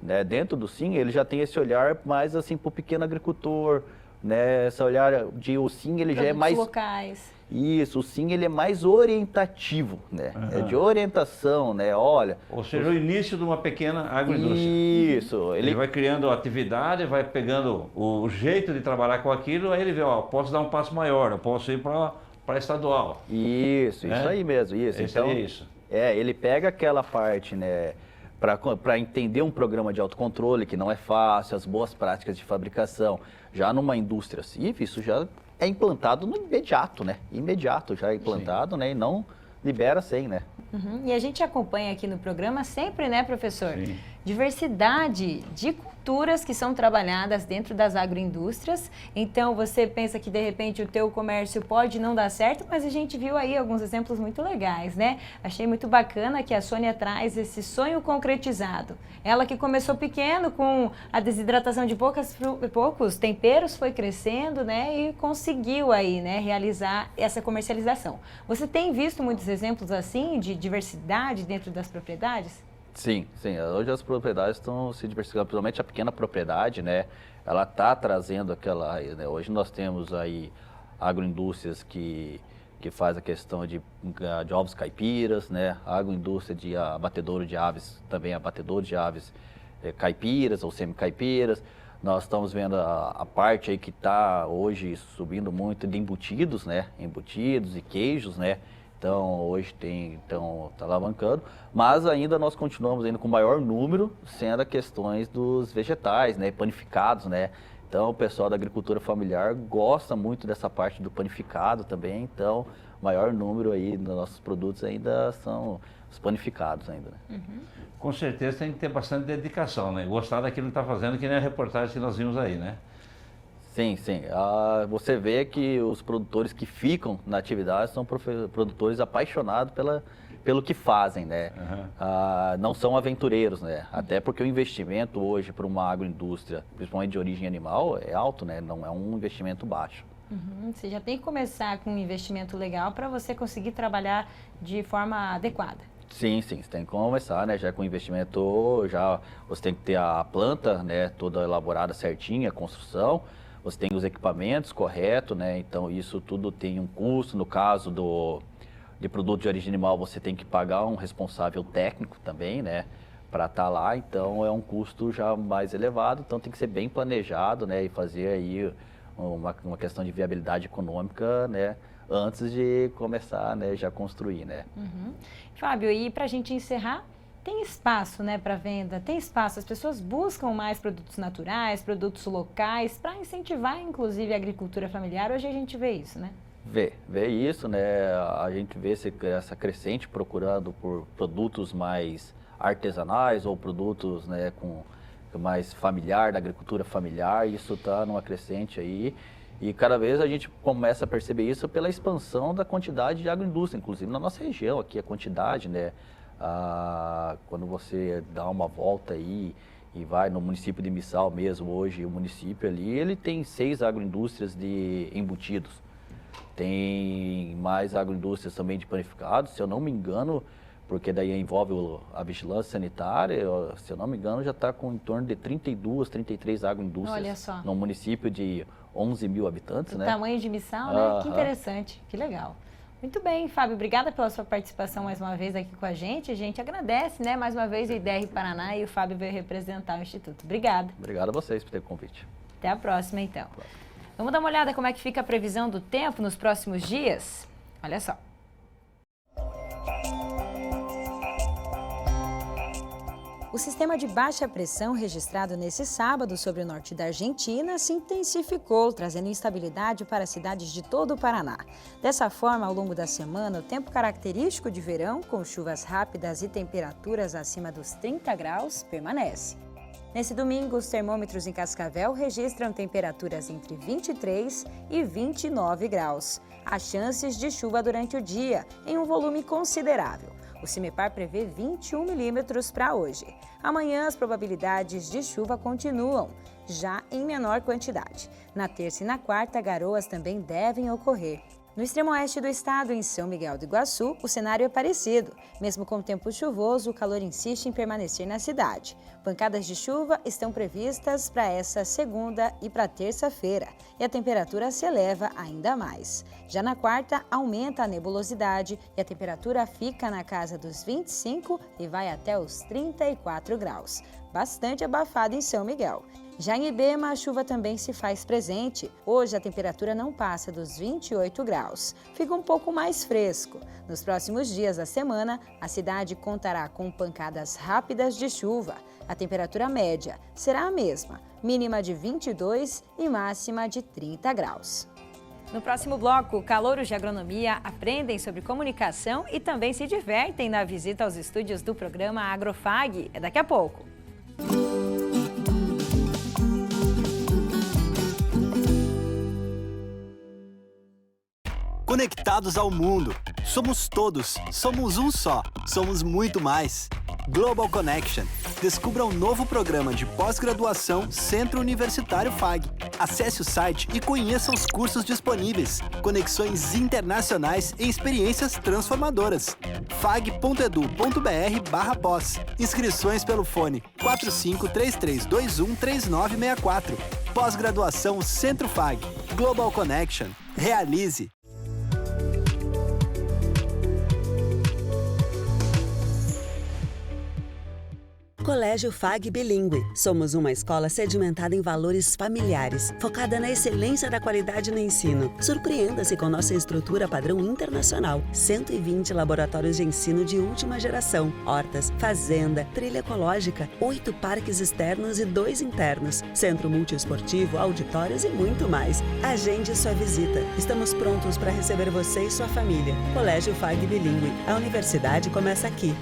né? Dentro do SIM ele já tem esse olhar mais assim para o pequeno agricultor, né? Esse olhar de o SIM ele já é mais locais. Isso, o SIM ele é mais orientativo, né? É de orientação, né? Olha... Ou seja, o início de uma pequena agroindústria. Isso. Ele vai criando atividade, vai pegando o jeito de trabalhar com aquilo, aí ele vê, ó, posso dar um passo maior, eu posso ir para estadual. Isso aí mesmo, isso. Então, é isso. Ele pega aquela parte, né? Para entender um programa de autocontrole, que não é fácil, as boas práticas de fabricação. Já numa indústria CIF, isso já é implantado no imediato, né? Imediato já é implantado, né? E não libera sem, né? Uhum. E a gente acompanha aqui no programa sempre, né, professor? Sim. Diversidade de culturas que são trabalhadas dentro das agroindústrias. Então, você pensa que, de repente, o teu comércio pode não dar certo, mas a gente viu aí alguns exemplos muito legais, né? Achei muito bacana que a Sônia traz esse sonho concretizado. Ela que começou pequeno, com a desidratação de poucos temperos, foi crescendo, né? E conseguiu aí, né, realizar essa comercialização. Você tem visto muitos exemplos assim, de diversidade dentro das propriedades? Sim. Hoje as propriedades estão se diversificando, principalmente a pequena propriedade, né? Ela está trazendo aquela... Né? Hoje nós temos aí agroindústrias que faz a questão de ovos caipiras, né? A agroindústria de abatedouro de aves, também abatedouro de aves caipiras ou semi-caipiras. Nós estamos vendo a parte aí que está hoje subindo muito de embutidos, né? Embutidos e queijos, né? Então, hoje está alavancando, mas ainda nós continuamos ainda com maior número, sendo as questões dos vegetais, né, panificados, né. Então, o pessoal da agricultura familiar gosta muito dessa parte do panificado também, então, maior número aí dos nossos produtos ainda são os panificados ainda, né. Uhum. Com certeza tem que ter bastante dedicação, né, gostar daquilo que está fazendo, que nem a reportagem que nós vimos aí, né. Sim. Você vê que os produtores que ficam na atividade são produtores apaixonados pelo que fazem, né? Uhum. Não são aventureiros, né? Até porque o investimento hoje para uma agroindústria, principalmente de origem animal, é alto, né? Não é um investimento baixo. Uhum. Você já tem que começar com um investimento legal para você conseguir trabalhar de forma adequada. Sim, você tem que começar, né? Já com investimento, você tem que ter a planta, né? Toda elaborada certinha, a construção. Você tem os equipamentos corretos, né? Então isso tudo tem um custo. No caso de produto de origem animal, você tem que pagar um responsável técnico também, né? Para estar lá, então é um custo já mais elevado, então tem que ser bem planejado, né? E fazer aí uma questão de viabilidade econômica, né? Antes de começar, né? Já construir, né? Uhum. Fábio, e para a gente encerrar, tem espaço, né, para venda, tem espaço, as pessoas buscam mais produtos naturais, produtos locais, para incentivar, inclusive, a agricultura familiar. Hoje a gente vê isso, né? Vê isso, né? A gente vê essa crescente procurando por produtos mais artesanais ou produtos, né, com mais familiar, da agricultura familiar. Isso está numa crescente aí. E cada vez a gente começa a perceber isso pela expansão da quantidade de agroindústria, inclusive na nossa região aqui, a quantidade, né? Quando você dá uma volta aí e vai no município de Missal mesmo, hoje o município ali, ele tem 6 agroindústrias de embutidos. Tem mais agroindústrias também de panificados, se eu não me engano, porque daí envolve a vigilância sanitária, se eu não me engano, já está com em torno de 32, 33 agroindústrias. Olha só. Num município de 11 mil habitantes, né? O tamanho de Missal, né? Que interessante, que legal. Muito bem, Fábio, obrigada pela sua participação mais uma vez aqui com a gente. A gente agradece, né, mais uma vez o IDR Paraná e o Fábio veio representar o Instituto. Obrigada. Obrigado a vocês por ter o convite. Até a próxima, então. Vamos dar uma olhada como é que fica a previsão do tempo nos próximos dias? Olha só. O sistema de baixa pressão registrado nesse sábado sobre o norte da Argentina se intensificou, trazendo instabilidade para cidades de todo o Paraná. Dessa forma, ao longo da semana, o tempo característico de verão, com chuvas rápidas e temperaturas acima dos 30 graus, permanece. Nesse domingo, os termômetros em Cascavel registram temperaturas entre 23 e 29 graus. Há chances de chuva durante o dia, em um volume considerável. O CIMEPAR prevê 21 milímetros para hoje. Amanhã, as probabilidades de chuva continuam, já em menor quantidade. Na terça e na quarta, garoas também devem ocorrer. No extremo oeste do estado, em São Miguel do Iguaçu, o cenário é parecido. Mesmo com tempo chuvoso, o calor insiste em permanecer na cidade. Pancadas de chuva estão previstas para essa segunda e para terça-feira, e a temperatura se eleva ainda mais. Já na quarta, aumenta a nebulosidade e a temperatura fica na casa dos 25 e vai até os 34 graus. Bastante abafado em São Miguel. Já em Ibema, a chuva também se faz presente. Hoje, a temperatura não passa dos 28 graus. Fica um pouco mais fresco. Nos próximos dias da semana, a cidade contará com pancadas rápidas de chuva. A temperatura média será a mesma, mínima de 22 e máxima de 30 graus. No próximo bloco, calouros de agronomia aprendem sobre comunicação e também se divertem na visita aos estúdios do programa AgroFag. É daqui a pouco. Conectados ao mundo. Somos todos. Somos um só. Somos muito mais. Global Connection. Descubra um novo programa de pós-graduação Centro Universitário FAG. Acesse o site e conheça os cursos disponíveis. Conexões internacionais e experiências transformadoras. fag.edu.br/pós. Inscrições pelo fone 4533213964. Pós-graduação Centro FAG. Global Connection. Realize. Colégio FAG Bilíngue. Somos uma escola sedimentada em valores familiares, focada na excelência da qualidade no ensino. Surpreenda-se com nossa estrutura padrão internacional. 120 laboratórios de ensino de última geração, hortas, fazenda, trilha ecológica, 8 parques externos e 2 internos, centro multiesportivo, auditórios e muito mais. Agende sua visita. Estamos prontos para receber você e sua família. Colégio FAG Bilíngue. A universidade começa aqui.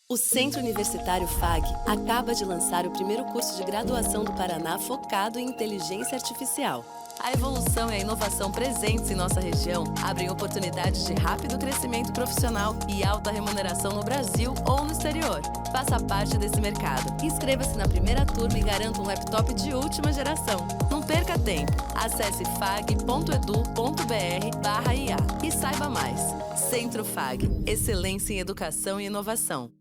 O Centro Universitário FAG acaba de lançar o primeiro curso de graduação do Paraná focado em inteligência artificial. A evolução e a inovação presentes em nossa região abrem oportunidades de rápido crescimento profissional e alta remuneração no Brasil ou no exterior. Faça parte desse mercado. Inscreva-se na primeira turma e garanta um laptop de última geração. Não perca tempo. Acesse fag.edu.br/IA e saiba mais. Centro FAG. Excelência em educação e inovação.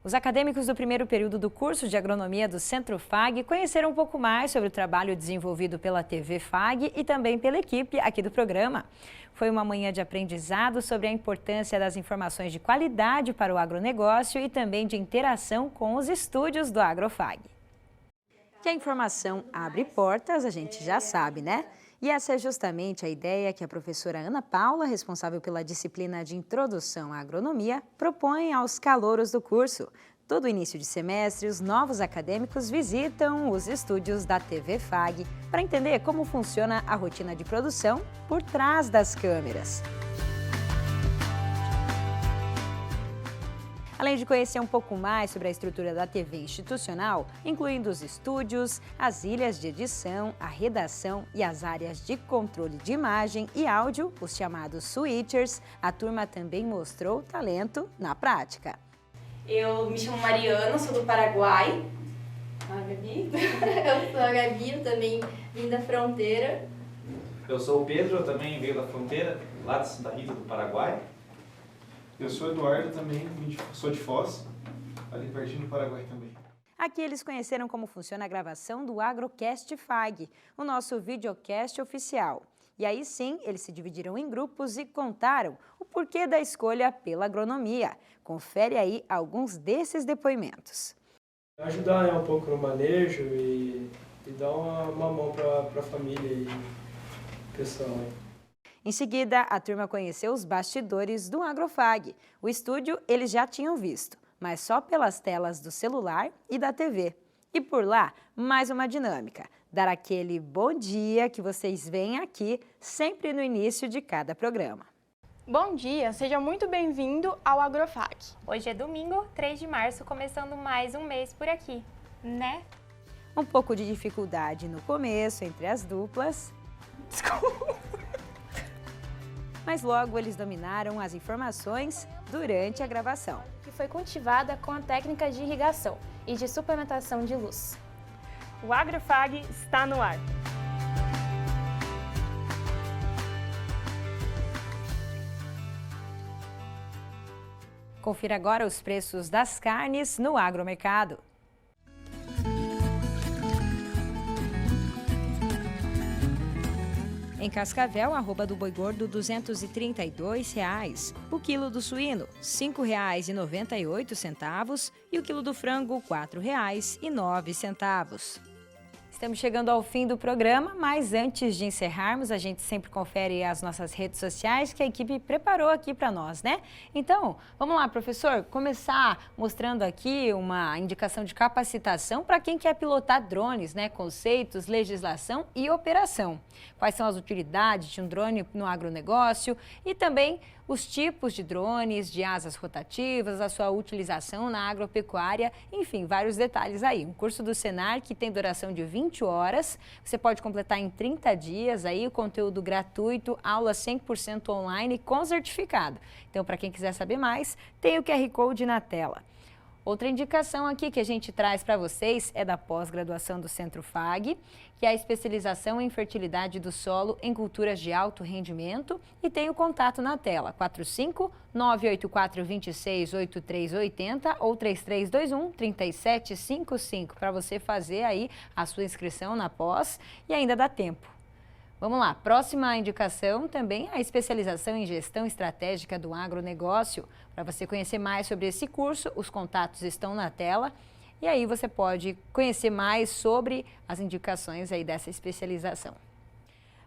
Os acadêmicos do primeiro período do curso de agronomia do Centro FAG conheceram um pouco mais sobre o trabalho desenvolvido pela TV FAG e também pela equipe aqui do programa. Foi uma manhã de aprendizado sobre a importância das informações de qualidade para o agronegócio e também de interação com os estúdios do AgroFag. Que a informação abre portas, a gente já sabe, né? E essa é justamente a ideia que a professora Ana Paula, responsável pela disciplina de Introdução à Agronomia, propõe aos calouros do curso. Todo início de semestre, os novos acadêmicos visitam os estúdios da TV FAG para entender como funciona a rotina de produção por trás das câmeras. Além de conhecer um pouco mais sobre a estrutura da TV institucional, incluindo os estúdios, as ilhas de edição, a redação e as áreas de controle de imagem e áudio, os chamados switchers, a turma também mostrou talento na prática. Eu me chamo Mariana, sou do Paraguai. A Gabi? Eu sou a Gabi, eu também vim da fronteira. Eu sou o Pedro, eu também venho da fronteira, lá de Santa Rita do Paraguai. Eu sou Eduardo também, sou de Foz, ali pertinho do Paraguai também. Aqui eles conheceram como funciona a gravação do Agrocast FAG, o nosso videocast oficial. E aí sim, eles se dividiram em grupos e contaram o porquê da escolha pela agronomia. Confere aí alguns desses depoimentos. Ajudar, né, um pouco no manejo e dar uma mão para a família e pessoal. Né? Em seguida, a turma conheceu os bastidores do Agrofag. O estúdio eles já tinham visto, mas só pelas telas do celular e da TV. E por lá, mais uma dinâmica, dar aquele bom dia que vocês veem aqui sempre no início de cada programa. Bom dia, seja muito bem-vindo ao Agrofag. Hoje é domingo, 3 de março, começando mais um mês por aqui, né? Um pouco de dificuldade no começo entre as duplas. Desculpa. Mas logo eles dominaram as informações durante a gravação. Que foi cultivada com a técnica de irrigação e de suplementação de luz. O Agrofag está no ar. Confira agora os preços das carnes no agromercado. Em Cascavel, a arroba do boi gordo R$ 232,00. O quilo do suíno, R$ 5,98 e o quilo do frango, R$ 4,09. Estamos chegando ao fim do programa, mas antes de encerrarmos, a gente sempre confere as nossas redes sociais que a equipe preparou aqui para nós, né? Então, vamos lá, professor, começar mostrando aqui uma indicação de capacitação para quem quer pilotar drones, né? Conceitos, legislação e operação. Quais são as utilidades de um drone no agronegócio e também os tipos de drones, de asas rotativas, a sua utilização na agropecuária, enfim, vários detalhes aí. Um curso do Senar que tem duração de 20 horas, você pode completar em 30 dias aí, o conteúdo gratuito, aula 100% online com certificado. Então, para quem quiser saber mais, tem o QR Code na tela. Outra indicação aqui que a gente traz para vocês é da pós-graduação do Centro FAG, que é a especialização em fertilidade do solo em culturas de alto rendimento, e tem o contato na tela, 45-984-26-8380 ou 3321-3755, para você fazer aí a sua inscrição na pós e ainda dá tempo. Vamos lá, próxima indicação também a especialização em gestão estratégica do agronegócio. Para você conhecer mais sobre esse curso, os contatos estão na tela e aí você pode conhecer mais sobre as indicações aí dessa especialização.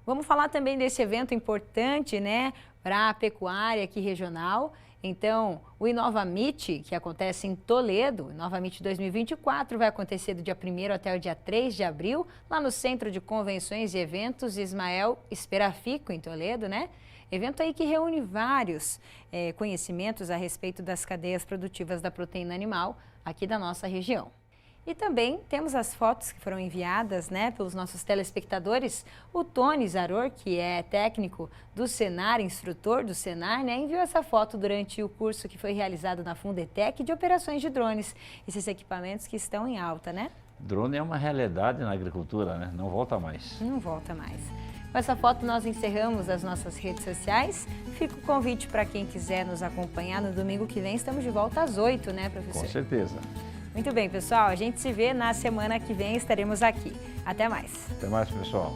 Vamos falar também desse evento importante, né, para a pecuária aqui regional. Então, o InovaMeet, que acontece em Toledo, InovaMeet 2024, vai acontecer do dia 1º até o dia 3 de abril, lá no Centro de Convenções e Eventos Ismael Esperafico, em Toledo, né? Evento aí que reúne vários conhecimentos a respeito das cadeias produtivas da proteína animal aqui da nossa região. E também temos as fotos que foram enviadas, né, pelos nossos telespectadores. O Tony Zaror, que é técnico do Senar, instrutor do Senar, né, enviou essa foto durante o curso que foi realizado na Fundetec de operações de drones. Esses equipamentos que estão em alta, né? Drone é uma realidade na agricultura, né? Não volta mais. Não volta mais. Com essa foto nós encerramos as nossas redes sociais. Fica o convite para quem quiser nos acompanhar no domingo que vem. Estamos de volta às 8, né, professor? Com certeza. Muito bem, pessoal. A gente se vê na semana que vem. Estaremos aqui. Até mais. Até mais, pessoal.